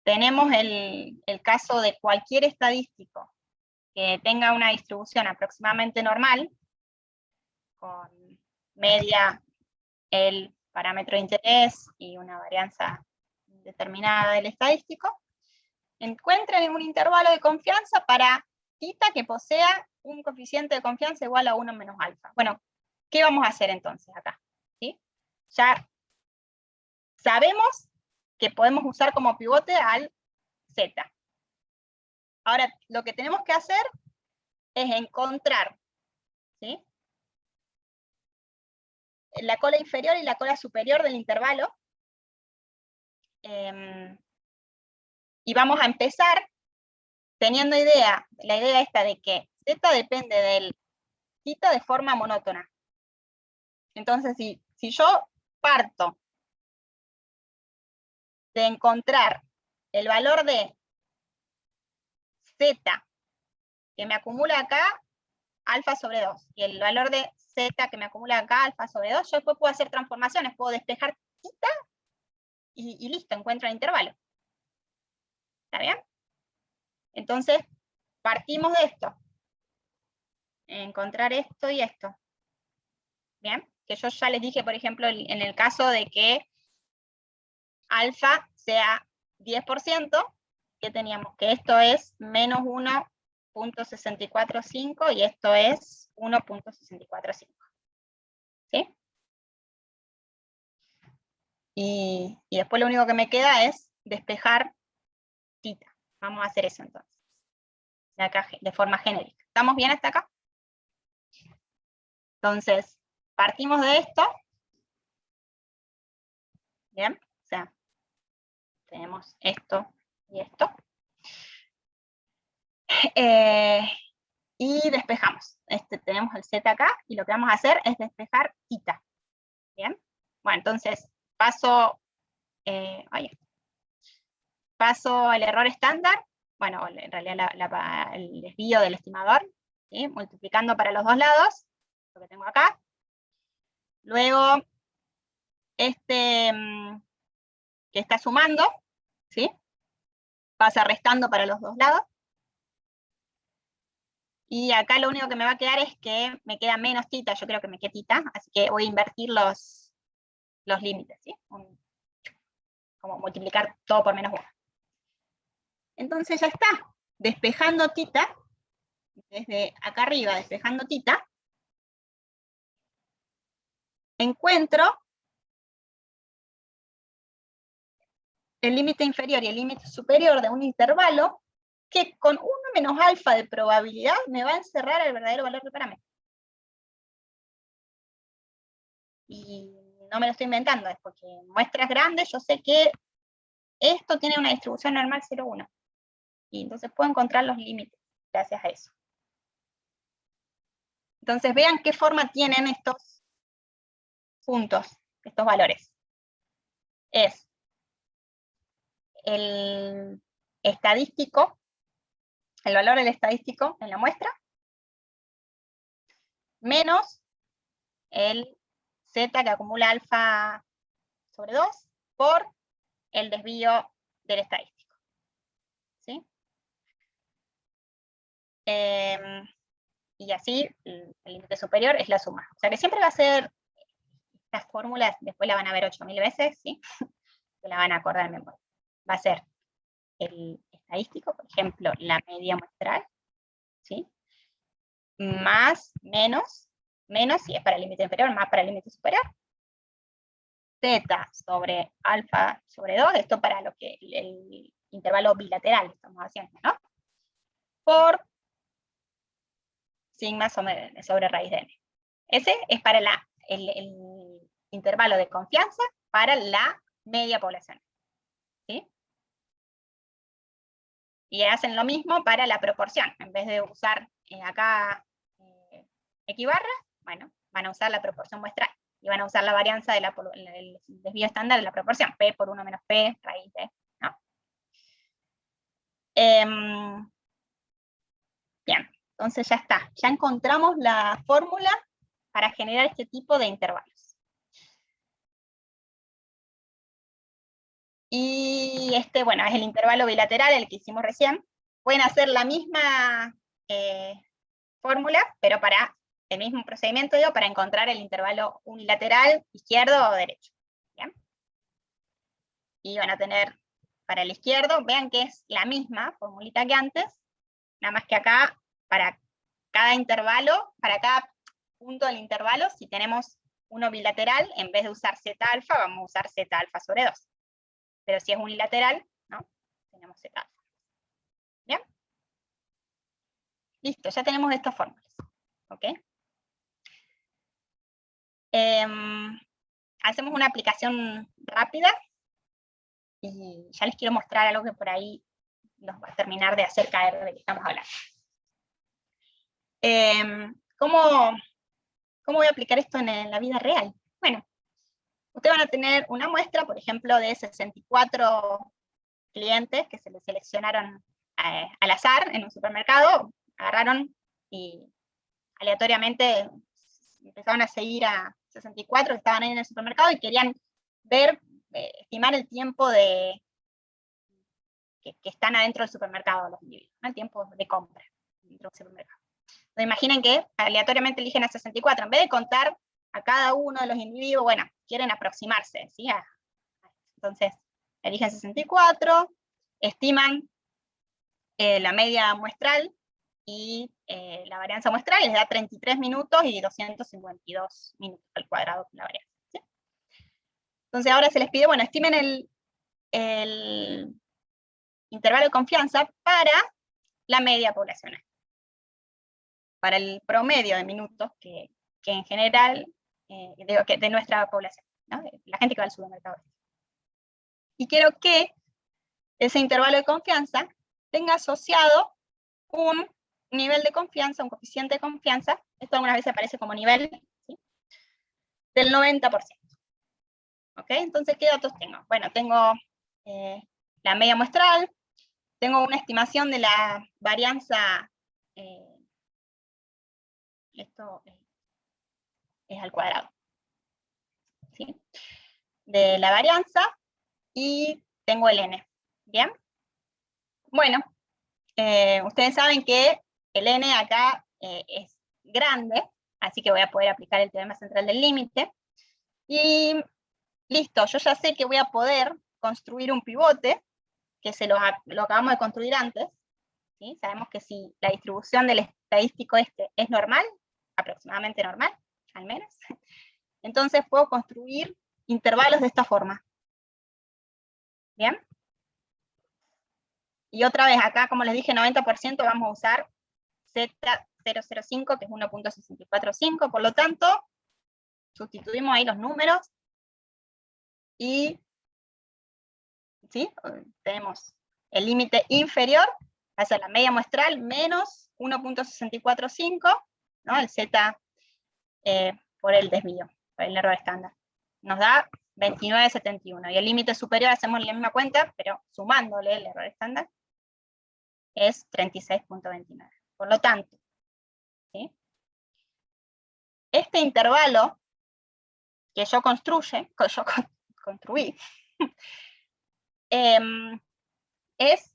tenemos el caso de cualquier estadístico que tenga una distribución aproximadamente normal, con media el parámetro de interés y una varianza determinada del estadístico, encuentren un intervalo de confianza para θ que posea un coeficiente de confianza igual a 1 menos alfa. Bueno, ¿qué vamos a hacer entonces acá? ¿Sí? Ya sabemos que podemos usar como pivote al Z. Ahora, lo que tenemos que hacer es encontrar, ¿sí?, la cola inferior y la cola superior del intervalo. Y vamos a empezar teniendo la idea esta de que Z depende del θ de forma monótona. Entonces, si yo parto de encontrar el valor de Z que me acumula acá, alfa sobre 2, y el valor de Z que me acumula acá, alfa sobre 2, yo después puedo hacer transformaciones, puedo despejar θ y listo, encuentro el intervalo. ¿Está bien? Entonces, partimos de esto. Encontrar esto y esto. ¿Bien? Que yo ya les dije, por ejemplo, en el caso de que alfa sea 10%, que teníamos que esto es menos 1.645 y esto es 1.645. ¿Sí? Y después lo único que me queda es despejar θ. Vamos a hacer eso entonces. De acá, de forma genérica. ¿Estamos bien hasta acá? Entonces, partimos de esto. Bien, o sea, tenemos esto y esto. Y despejamos. Tenemos el Z acá, y lo que vamos a hacer es despejar θ. Bien, bueno, entonces paso el error estándar, bueno, en realidad el desvío del estimador, ¿sí?, multiplicando para los dos lados, lo que tengo acá. Luego, que está sumando, ¿sí?, pasa restando para los dos lados. Y acá lo único que me va a quedar es que me queda menos θ, yo creo que me queda θ, así que voy a invertir los límites, ¿sí? Como multiplicar todo por menos 1. Entonces ya está, despejando θ, desde acá arriba, despejando θ, encuentro el límite inferior y el límite superior de un intervalo que con 1 menos alfa de probabilidad me va a encerrar el verdadero valor del parámetro. Y no me lo estoy inventando, es porque en muestras grandes yo sé que esto tiene una distribución normal 0,1. Y entonces puedo encontrar los límites gracias a eso. Entonces vean qué forma tienen estos puntos, estos valores. Es el estadístico, el valor del estadístico en la muestra, menos el z que acumula alfa sobre 2 por el desvío del estadístico. ¿Sí? Y así, el límite superior es la suma. O sea que siempre va a ser, estas fórmulas, después la van a ver 8000 veces, ¿sí? Se la van a acordar en memoria. Va a ser el estadístico, por ejemplo, la media muestral, ¿sí? Más, menos, si es para el límite inferior, más para el límite superior. Z sobre alfa sobre 2, esto para lo que el intervalo bilateral estamos haciendo, ¿no? Por sigma sobre raíz de n. Ese es para el intervalo de confianza para la media población. ¿Sí? Y hacen lo mismo para la proporción. En vez de usar acá X barra, bueno, van a usar la proporción muestral. Y van a usar la varianza del desvío estándar de la proporción. P por 1 menos P raíz de, ¿no? Bien, entonces ya está. Ya encontramos la fórmula para generar este tipo de intervalos. Y bueno, es el intervalo bilateral, el que hicimos recién. Pueden hacer la misma fórmula, pero para el mismo procedimiento, digo, para encontrar el intervalo unilateral, izquierdo o derecho. ¿Bien? Y van a tener para el izquierdo, vean que es la misma formulita que antes, nada más que acá, para cada intervalo, para cada punto del intervalo, si tenemos uno bilateral, en vez de usar z alfa, vamos a usar z alfa sobre 2. Pero si es unilateral, ¿no? Tenemos z alfa. ¿Bien? Listo, ya tenemos estas fórmulas. ¿Ok? Hacemos una aplicación rápida y ya les quiero mostrar algo que por ahí nos va a terminar de hacer caer de lo que estamos hablando. ¿Cómo voy a aplicar esto en la vida real? Bueno, ustedes van a tener una muestra, por ejemplo, de 64 clientes que se les seleccionaron al azar en un supermercado, agarraron y aleatoriamente empezaron a seguir a 64 que estaban ahí en el supermercado y querían ver, estimar el tiempo que están adentro del supermercado los individuos, ¿no? El tiempo de compra dentro del supermercado. Entonces imaginen que aleatoriamente eligen a 64, en vez de contar a cada uno de los individuos, bueno, quieren aproximarse, ¿sí? Entonces eligen 64, estiman la media muestral y la varianza muestral, les da 33 minutos y 252 minutos al cuadrado la varianza. ¿Sí? Entonces ahora se les pide, bueno, estimen el intervalo de confianza para la media poblacional. Para el promedio de minutos que en general, digo, que de nuestra población, ¿no? La gente que va al supermercado. Y quiero que ese intervalo de confianza tenga asociado un nivel de confianza, un coeficiente de confianza, esto algunas veces aparece como nivel, ¿sí? Del 90%. ¿Ok? Entonces, ¿qué datos tengo? Bueno, tengo la media muestral, tengo una estimación de la varianza, esto es al cuadrado, ¿sí? De la varianza, y tengo el n, ¿bien? Bueno, ustedes saben que el n acá es grande, así que voy a poder aplicar el teorema central del límite, y listo, yo ya sé que voy a poder construir un pivote, que lo acabamos de construir antes, ¿sí? Sabemos que si la distribución del estadístico este es normal, aproximadamente normal, al menos, entonces puedo construir intervalos de esta forma. ¿Bien? Y otra vez acá, como les dije, 90% vamos a usar Z005, que es 1.645, por lo tanto, sustituimos ahí los números, y ¿sí? Tenemos el límite inferior, va a ser la media muestral, menos 1.645, ¿no? El Z por el desvío, por el error estándar. Nos da 29,71. Y el límite superior hacemos la misma cuenta, pero sumándole el error estándar, es 36,29. Por lo tanto, ¿sí? Este intervalo que yo construí, es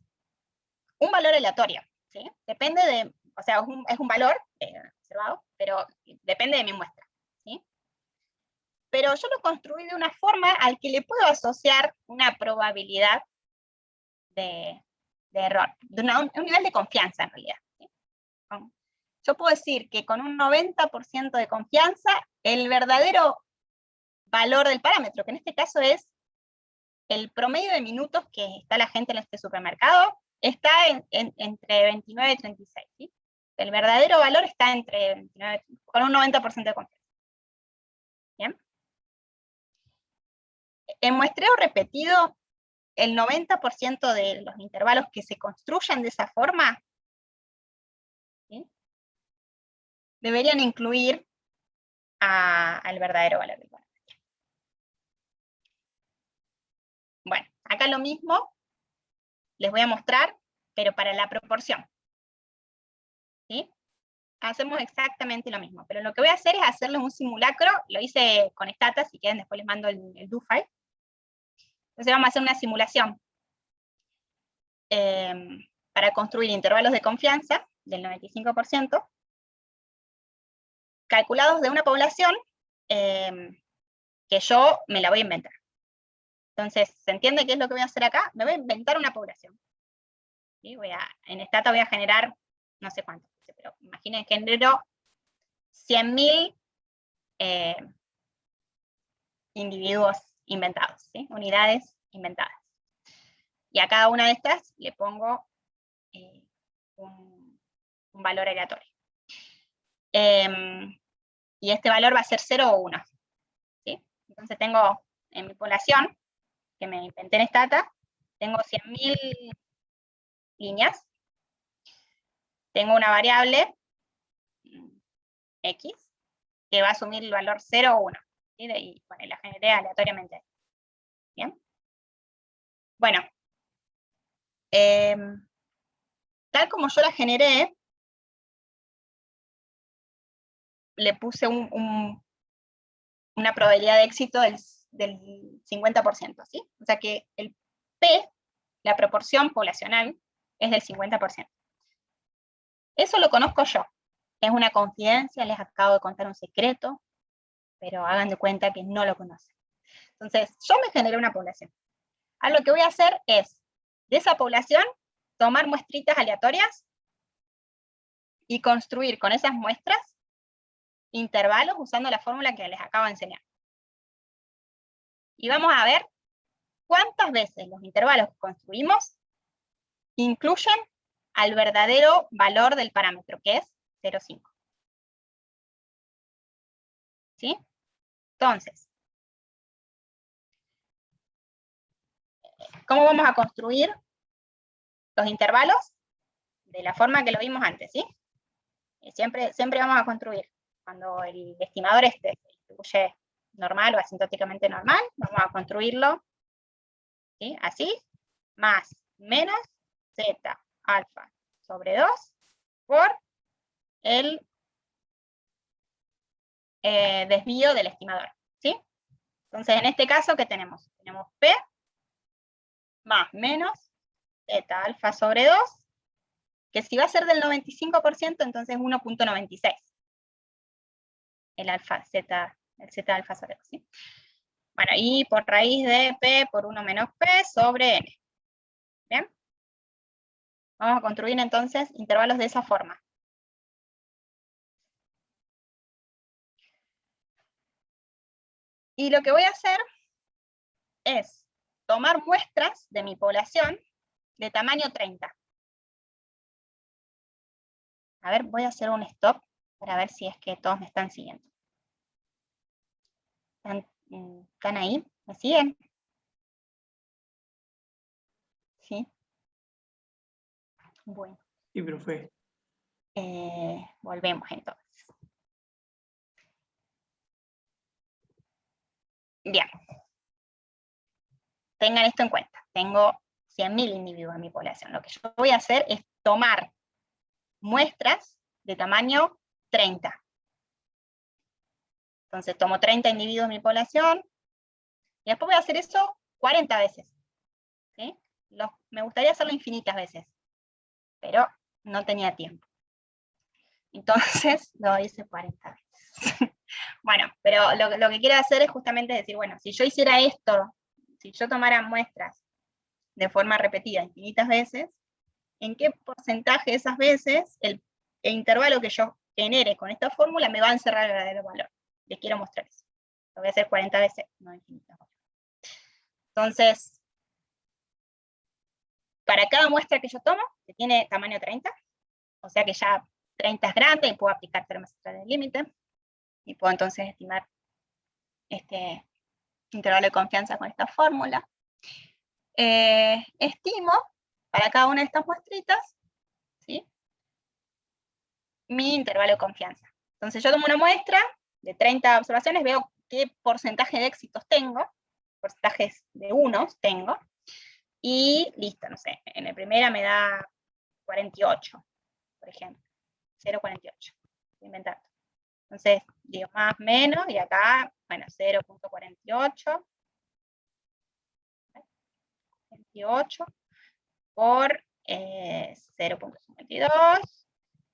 un valor aleatorio, ¿sí? Depende de, o sea, es un valor observado, pero depende de mi muestra, ¿sí? Pero yo lo construí de una forma al que le puedo asociar una probabilidad de error, de un nivel de confianza en realidad, ¿sí? Yo puedo decir que con un 90% de confianza, el verdadero valor del parámetro, que en este caso es el promedio de minutos que está la gente en este supermercado, está entre 29 y 36. ¿Sí? El verdadero valor está entre 29, con un 90% de confianza. ¿Bien? En muestreo repetido, el 90% de los intervalos que se construyan de esa forma, ¿sí? Deberían incluir al verdadero valor del parámetro. Bueno, acá lo mismo, les voy a mostrar, pero para la proporción. ¿Sí? Hacemos exactamente lo mismo, pero lo que voy a hacer es hacerles un simulacro, lo hice con Stata, si quieren después les mando el do file. Entonces vamos a hacer una simulación para construir intervalos de confianza del 95%, calculados de una población que yo me la voy a inventar. Entonces, ¿se entiende qué es lo que voy a hacer acá? Me voy a inventar una población. ¿Sí? En Stata voy a generar, no sé cuánto, pero imaginen que genero 100.000 individuos inventados, ¿sí? Unidades inventadas. Y a cada una de estas le pongo un valor aleatorio. Y este valor va a ser 0 o 1. ¿Sí? Entonces tengo en mi población, que me inventé en Stata, tengo 100.000 líneas, tengo una variable x, que va a asumir el valor 0 o 1. ¿Sí? Y bueno, la generé aleatoriamente. ¿Bien? Bueno, tal como yo la generé, le puse una probabilidad de éxito del 50%, ¿sí? O sea que el P, la proporción poblacional, es del 50%. Eso lo conozco yo. Es una confidencia, les acabo de contar un secreto, pero hagan de cuenta que no lo conocen. Entonces, yo me generé una población. Ahora lo que voy a hacer es, de esa población, tomar muestritas aleatorias y construir con esas muestras intervalos usando la fórmula que les acabo de enseñar. Y vamos a ver cuántas veces los intervalos que construimos incluyen al verdadero valor del parámetro, que es 0,5. ¿Sí? Entonces, ¿cómo vamos a construir los intervalos? De la forma que lo vimos antes, ¿sí? Siempre vamos a construir. Cuando el estimador se distribuye normal o asintóticamente normal, vamos a construirlo, ¿sí? Así, más, menos, z, alfa, sobre 2, por el desvío del estimador, ¿sí? Entonces, en este caso, ¿qué tenemos? Tenemos P más menos z alfa sobre 2, que si va a ser del 95%, entonces 1,96. El z alfa sobre 2, ¿sí? Bueno, y por raíz de P por 1 menos P sobre N. ¿Bien? Vamos a construir entonces intervalos de esa forma. Y lo que voy a hacer es tomar muestras de mi población de tamaño 30. A ver, voy a hacer un stop para ver si es que todos me están siguiendo. ¿Están ahí? ¿Me siguen? ¿Sí? Bueno. Sí, profe. Volvemos entonces. Bien. Tengan esto en cuenta. Tengo 100.000 individuos en mi población. Lo que yo voy a hacer es tomar muestras de tamaño 30. Entonces tomo 30 individuos en mi población, y después voy a hacer eso 40 veces. ¿Sí? Me gustaría hacerlo infinitas veces, pero no tenía tiempo. Entonces lo hice 40 veces. Bueno, pero lo que quiero hacer es justamente decir, bueno, si yo hiciera esto, si yo tomara muestras de forma repetida infinitas veces, ¿en qué porcentaje de esas veces el intervalo que yo genere con esta fórmula me va a encerrar el verdadero valor? Les quiero mostrar eso. Lo voy a hacer 40 veces, no infinitas veces. Entonces, para cada muestra que yo tomo, que tiene tamaño 30, o sea que ya 30 es grande y puedo aplicar teorema central del límite, y puedo entonces estimar este intervalo de confianza con esta fórmula. Estimo para cada una de estas muestritas, ¿sí?, mi intervalo de confianza. Entonces yo tomo una muestra de 30 observaciones, veo qué porcentaje de éxitos tengo, porcentajes de unos tengo, y listo, no sé, en la primera me da 48, por ejemplo, 0,48, estoy inventando. Entonces, digo más, menos, y acá, bueno, 0,48, 48 por 0,52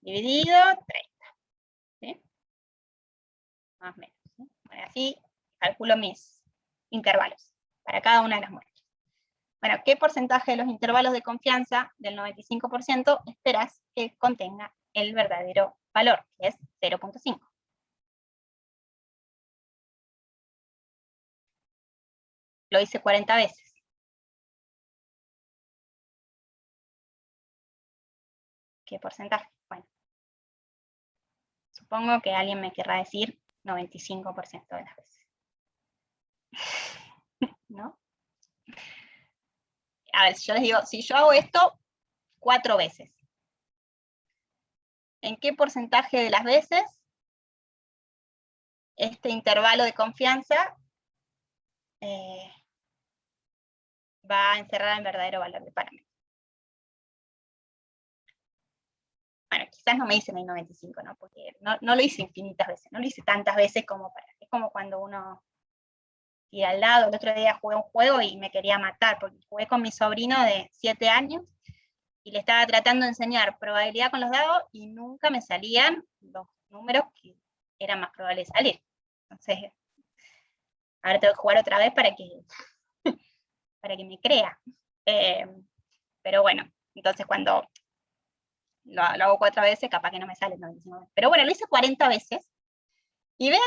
dividido 30, ¿sí? Más o menos, ¿sí? Bueno, así calculo mis intervalos para cada una de las muestras. Bueno, ¿qué porcentaje de los intervalos de confianza del 95% esperas que contenga el verdadero valor, que es 0,5? Lo hice 40 veces. ¿Qué porcentaje? Bueno, supongo que alguien me querrá decir 95% de las veces. ¿No? A ver, si yo les digo, si yo hago esto 4 veces, ¿en qué porcentaje de las veces este intervalo de confianza va a encerrar el verdadero valor del parámetro? Bueno, quizás no me dicen el 95, ¿no? Porque no lo hice infinitas veces, no lo hice tantas veces como para... Es como cuando uno tira al lado. El otro día jugué un juego y me quería matar, porque jugué con mi sobrino de 7 años, y le estaba tratando de enseñar probabilidad con los dados, y nunca me salían los números que eran más probables de salir. Entonces, ahora tengo que jugar otra vez para que me crea. Pero bueno, entonces cuando lo hago 4 veces, capaz que no me sale 99. Pero bueno, lo hice 40 veces, y vean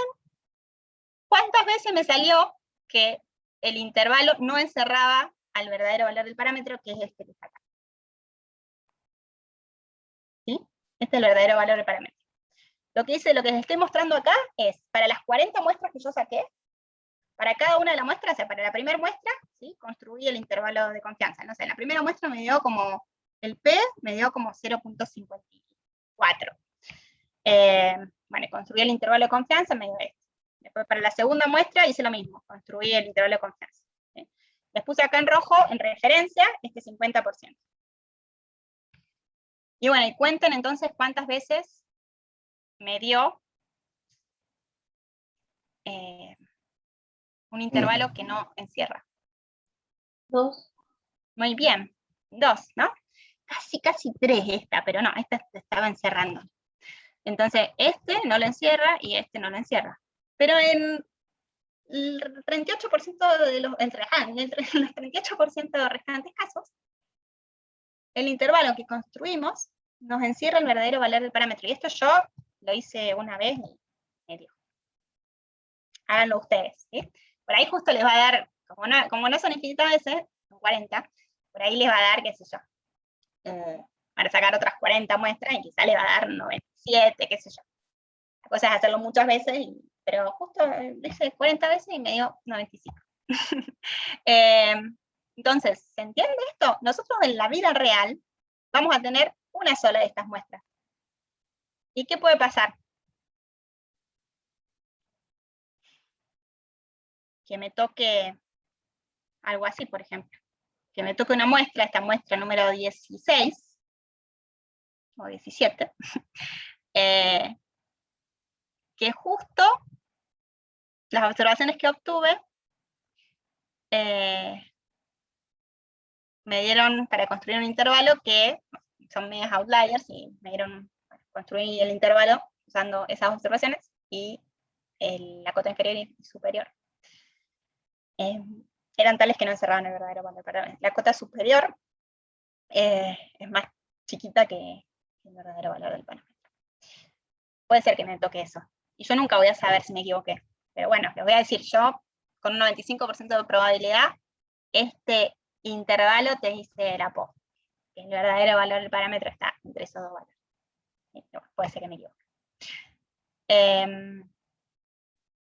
cuántas veces me salió que el intervalo no encerraba al verdadero valor del parámetro, que es este que está acá. ¿Sí? Este es el verdadero valor del parámetro. Lo que les estoy mostrando acá es, para las 40 muestras que yo saqué, para cada una de las muestras, o sea, para la primera muestra, ¿sí?, construí el intervalo de confianza. No sé, la primera muestra me dio como, el P me dio como 0,54. Bueno, construí el intervalo de confianza, me dio esto. Después para la segunda muestra hice lo mismo, construí el intervalo de confianza. ¿Sí? Les puse acá en rojo, en referencia, este 50%. Y bueno, y cuenten entonces cuántas veces me dio un intervalo que no encierra. 2. Muy bien, 2, ¿no? Casi 3 esta, pero no, esta estaba encerrando. Entonces, este no lo encierra y este no lo encierra. Pero en el 38% de los, entre los 38% de los restantes casos, el intervalo que construimos nos encierra el verdadero valor del parámetro. Y esto yo lo hice una vez y me dio. Háganlo ustedes, ¿sí? Por ahí justo les va a dar, como no son infinitas veces, son 40, por ahí les va a dar, qué sé yo, para sacar otras 40 muestras, y quizá les va a dar 97, qué sé yo. La cosa es hacerlo muchas veces, pero justo hice 40 veces y me dio 95. Entonces, ¿se entiende esto? Nosotros en la vida real vamos a tener una sola de estas muestras. ¿Y qué puede pasar? que me toque algo así, por ejemplo. Que me toque una muestra, esta muestra número 16, o 17, que justo las observaciones que obtuve me dieron para construir un intervalo que son medios outliers, y me dieron, construir el intervalo usando esas observaciones, y la cota inferior y superior eran tales que no encerraban el verdadero valor. Perdón, la cota superior es más chiquita que el verdadero valor del parámetro. Puede ser que me toque eso. Y yo nunca voy a saber si me equivoqué. Pero bueno, les voy a decir, yo con un 95% de probabilidad, este intervalo te dice la PO. Que el verdadero valor del parámetro está entre esos dos valores. Puede ser que me equivoque.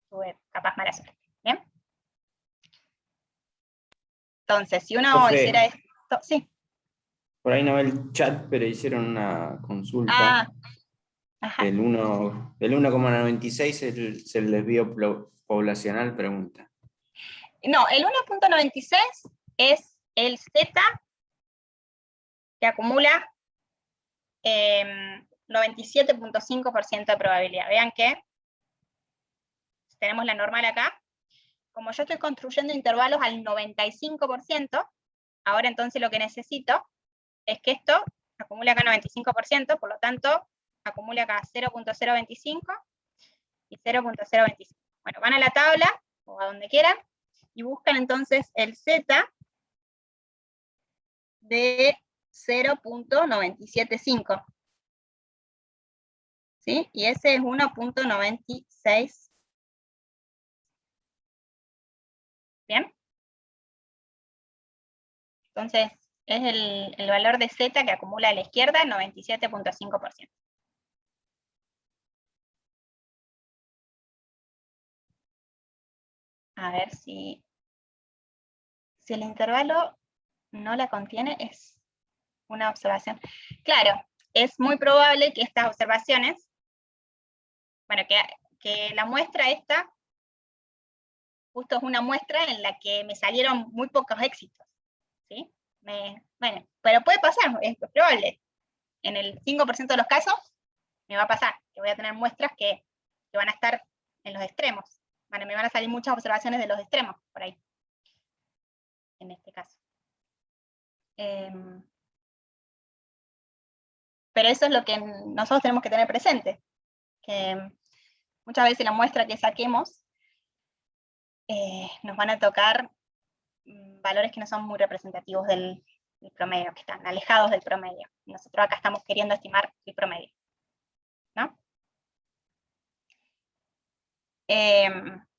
Tuve capaz mala suerte. ¿Bien? Entonces, si uno Profe. hiciera esto... Sí. Por ahí no ve el chat, pero hicieron una consulta. Ah, ajá. Del 1,96 es el desvío poblacional, pregunta. No, el 1.96 es el Z que acumula 97.5% de probabilidad. Vean que tenemos la normal acá. Como yo estoy construyendo intervalos al 95%, ahora entonces lo que necesito es que esto acumule acá 95%, por lo tanto, acumule acá 0.025 y 0.025. Bueno, van a la tabla, o a donde quieran, y buscan entonces el Z de 0.975. ¿Sí? Y ese es 1.96. ¿Bien? Entonces, es el valor de Z que acumula a la izquierda, 97.5%. A ver si el intervalo no la contiene, es una observación. Claro, es muy probable que estas observaciones, bueno, que la muestra esta, justo es una muestra en la que me salieron muy pocos éxitos, ¿sí? Bueno, pero puede pasar, es probable. En el 5% de los casos me va a pasar, que voy a tener muestras que van a estar en los extremos. Bueno, me van a salir muchas observaciones de los extremos, por ahí, en este caso. Pero eso es lo que nosotros tenemos que tener presente, que muchas veces la muestra que saquemos nos van a tocar valores que no son muy representativos del promedio, que están alejados del promedio. Nosotros acá estamos queriendo estimar el promedio, ¿no?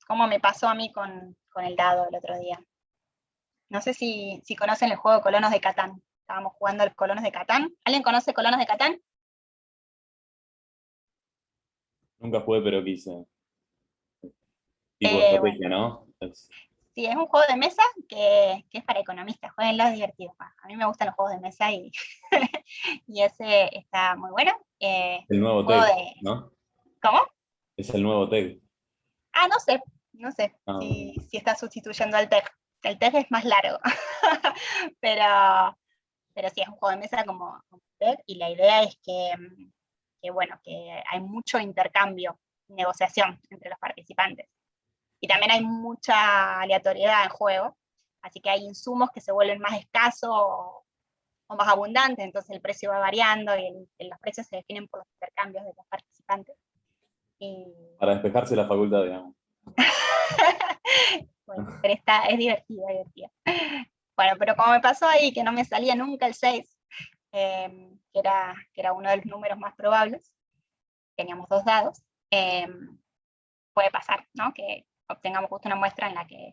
Como me pasó a mí con el dado el otro día. No sé si conocen el juego Colonos de Catán. Estábamos jugando al Colonos de Catán. ¿Alguien conoce Colonos de Catán? Nunca jugué, pero quise. Tipo estrategia, ¿no? Sí, es un juego de mesa que es para economistas. Jueguenlo, es divertido. A mí me gustan los juegos de mesa y, y ese está muy bueno. El nuevo juego TEG, ¿no? ¿Cómo? Es el nuevo TEG. Ah, no sé Ah. si está sustituyendo al TEG. El TEG es más largo. pero sí, es un juego de mesa como TEG, y la idea es que, bueno, que hay mucho intercambio, negociación entre los participantes. Y también hay mucha aleatoriedad en juego, así que hay insumos que se vuelven más escasos o más abundantes, entonces el precio va variando y los precios se definen por los intercambios de los participantes. Para despejarse la facultad, digamos. Bueno, pero es divertido. Bueno, pero como me pasó ahí que no me salía nunca el 6, que era uno de los números más probables, teníamos 2 dados, puede pasar, ¿no? Que obtengamos justo una muestra en la que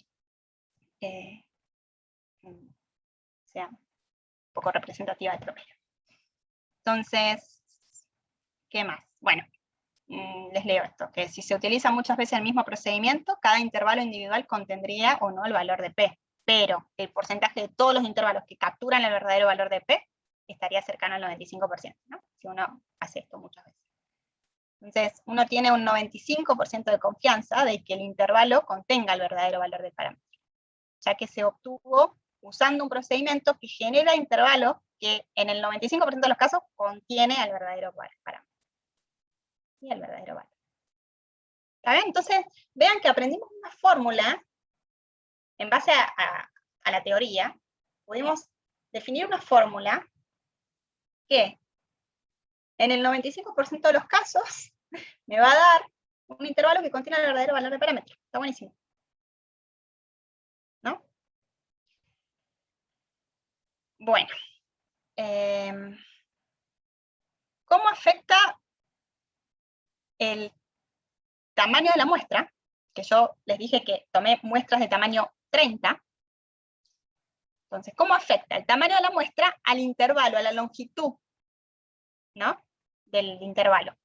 sea un poco representativa del promedio. Entonces, ¿qué más? Bueno, les leo esto, que si se utiliza muchas veces el mismo procedimiento, cada intervalo individual contendría o no el valor de P, pero el porcentaje de todos los intervalos que capturan el verdadero valor de P estaría cercano al 95%, ¿no? Si uno hace esto muchas veces. Entonces, uno tiene un 95% de confianza de que el intervalo contenga el verdadero valor del parámetro, ya que se obtuvo usando un procedimiento que genera intervalos que en el 95% de los casos contiene al verdadero parámetro. Y el verdadero valor. ¿Está bien? Entonces, vean que aprendimos una fórmula, en base a la teoría, pudimos definir una fórmula que en el 95% de los casos me va a dar un intervalo que contiene el verdadero valor del parámetro. Está buenísimo. ¿No? Bueno. ¿Cómo afecta el tamaño de la muestra? Que yo les dije que tomé muestras de tamaño 30. Entonces, ¿cómo afecta el tamaño de la muestra al intervalo, a la longitud, ¿no?, del intervalo?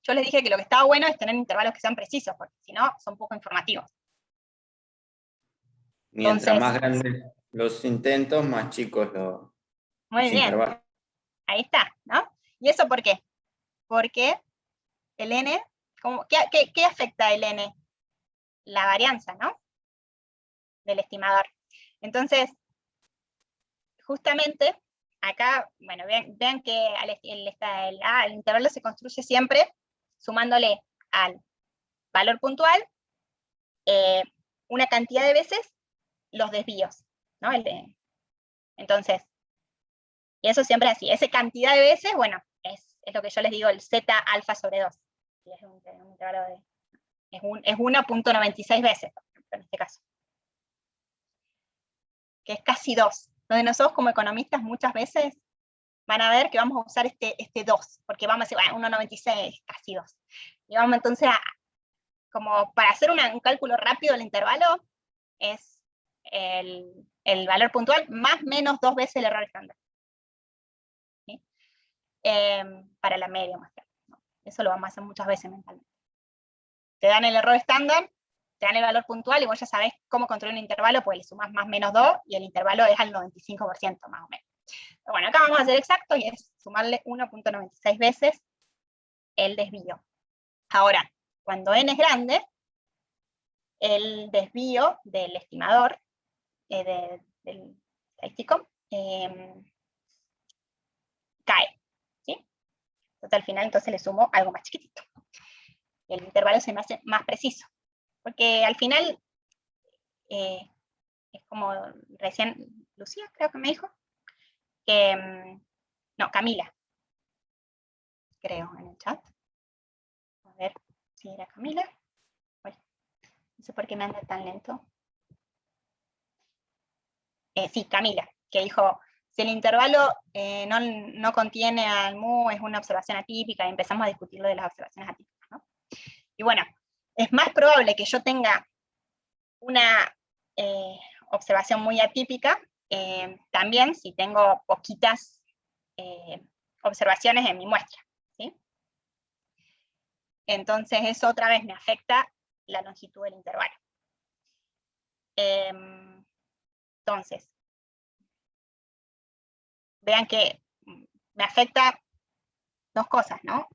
Yo les dije que lo que estaba bueno es tener intervalos que sean precisos, porque si no, son poco informativos. Mientras Entonces, más grandes los intentos, más chicos los muy bien. intervalos. Ahí está, ¿no? ¿Y eso por qué? Porque el n, ¿qué afecta el n? La varianza, ¿no?, del estimador. Entonces, justamente, acá, bueno, vean que el intervalo se construye siempre sumándole al valor puntual una cantidad de veces los desvíos, ¿no? Entonces, y eso siempre así. Esa cantidad de veces, bueno, es lo que yo les digo, el z alfa sobre 2. Es un intervalo de... Es 1.96 veces, por ejemplo, en este caso. Que es casi 2. Donde nosotros como economistas muchas veces van a ver que vamos a usar este 2, porque vamos a decir, bueno, 1.96, casi 2. Y vamos entonces como para hacer un cálculo rápido del intervalo, es el valor puntual más menos 2 veces el error estándar. ¿Sí? Para la media más claro, ¿no? Eso lo vamos a hacer muchas veces mentalmente. Te dan el error estándar, te dan el valor puntual, y vos ya sabés cómo construir un intervalo, pues le sumás más menos 2, y el intervalo es al 95% más o menos. Pero bueno, acá vamos a hacer exacto, y es sumarle 1.96 veces el desvío. Ahora, cuando n es grande, el desvío del estimador, del estadístico, cae, ¿sí? Entonces al final entonces le sumo algo más chiquitito. Y el intervalo se me hace más preciso. Porque al final, es como recién Lucía creo que me dijo, que, no, Camila, creo, en el chat. A ver si era Camila. No sé por qué me anda tan lento. Sí, Camila, que dijo, si el intervalo no contiene al mu, es una observación atípica, y empezamos a discutir lo de las observaciones atípicas, ¿no? Y bueno, es más probable que yo tenga una observación muy atípica, también si tengo poquitas observaciones en mi muestra, ¿sí? Entonces eso otra vez me afecta la longitud del intervalo. Entonces, vean que me afecta dos cosas, ¿no?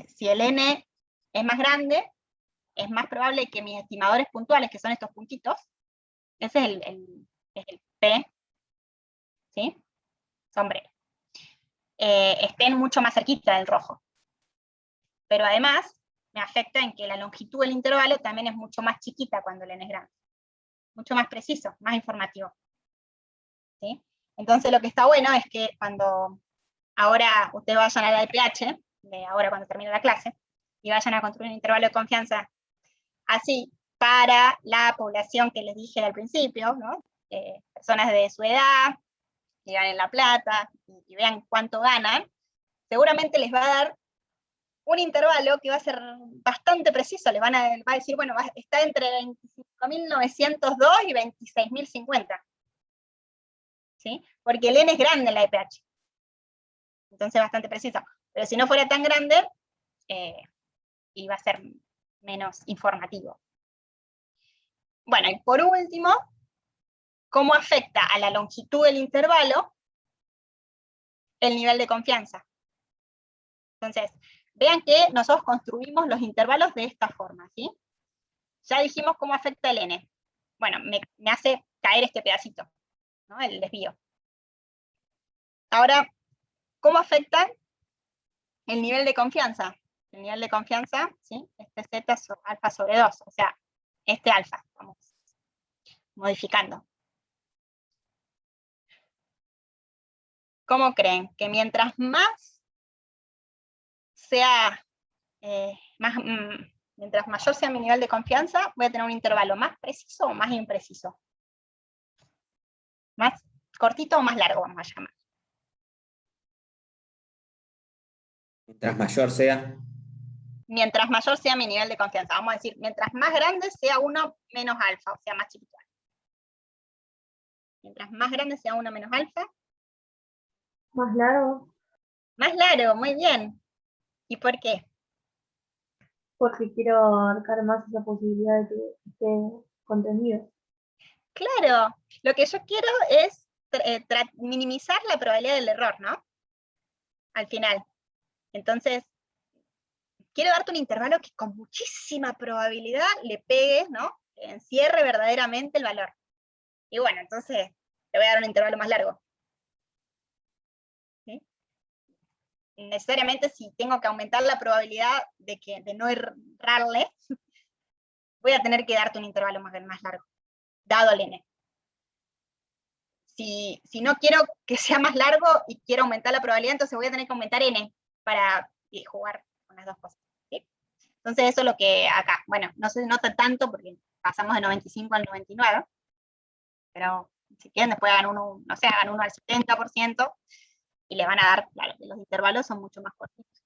Si el n es más grande, es más probable que mis estimadores puntuales, que son estos puntitos, ese es el P, ¿sí? Sombrero, estén mucho más cerquita del rojo. Pero además, me afecta en que la longitud del intervalo también es mucho más chiquita cuando el n es grande. Mucho más preciso, más informativo. ¿Sí? Entonces lo que está bueno es que cuando ahora ustedes vayan a la EPH, ahora cuando termine la clase, y vayan a construir un intervalo de confianza así, para la población que les dije al principio, ¿no? Personas de su edad, que ganen la plata, y vean cuánto ganan, seguramente les va a dar un intervalo que va a ser bastante preciso. Les va a decir, bueno, está entre 25.902 y 26.050. ¿Sí? Porque el n es grande en la EPH. Entonces bastante preciso. Pero si no fuera tan grande, iba a ser menos informativo. Bueno, y por último, ¿cómo afecta a la longitud del intervalo el nivel de confianza? Entonces, vean que nosotros construimos los intervalos de esta forma, ¿sí? Ya dijimos cómo afecta el n. Bueno, me hace caer este pedacito, ¿no? El desvío. Ahora, ¿cómo afecta el nivel de confianza? El nivel de confianza, ¿sí? Este z alfa sobre 2, o sea, este alfa, vamos modificando. ¿Cómo creen? Que mientras más sea, mientras mayor sea mi nivel de confianza, voy a tener un intervalo más preciso o más impreciso. Más cortito o más largo, vamos a llamar. Mientras mayor sea. Mientras mayor sea mi nivel de confianza. Vamos a decir, mientras más grande sea 1 menos alfa, o sea, más chiquito. Mientras más grande sea 1 menos alfa. Más largo, Más largo, muy bien. ¿Y por qué? porque quiero abarcar más esa posibilidad de que esté contenido. Claro, lo que yo quiero es minimizar la probabilidad del error, ¿no? Al final. Entonces, quiero darte un intervalo que con muchísima probabilidad le pegue, ¿no? Que encierre verdaderamente el valor. Y bueno, entonces, te voy a dar un intervalo más largo. ¿Sí? Necesariamente, si tengo que aumentar la probabilidad de no errarle, voy a tener que darte un intervalo más largo, dado el n. Si no quiero que sea más largo y quiero aumentar la probabilidad, entonces voy a tener que aumentar n para jugar con las dos cosas. ¿Sí? Entonces eso es lo que acá, bueno, no se nota tanto porque pasamos de 95 al 99, pero si quieren después hagan uno, no sé, hagan uno al 70% y le van a dar, claro, los intervalos son mucho más cortitos.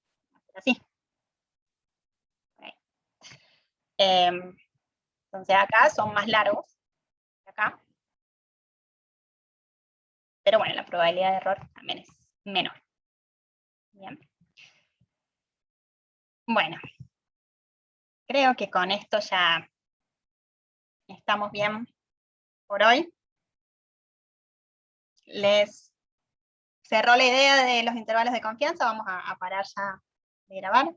Así. Okay. Entonces acá son más largos, acá. Pero bueno, la probabilidad de error también es menor. Bien. Bueno, creo que con esto ya estamos bien por hoy. Les cerró la idea de los intervalos de confianza, vamos a parar ya de grabar.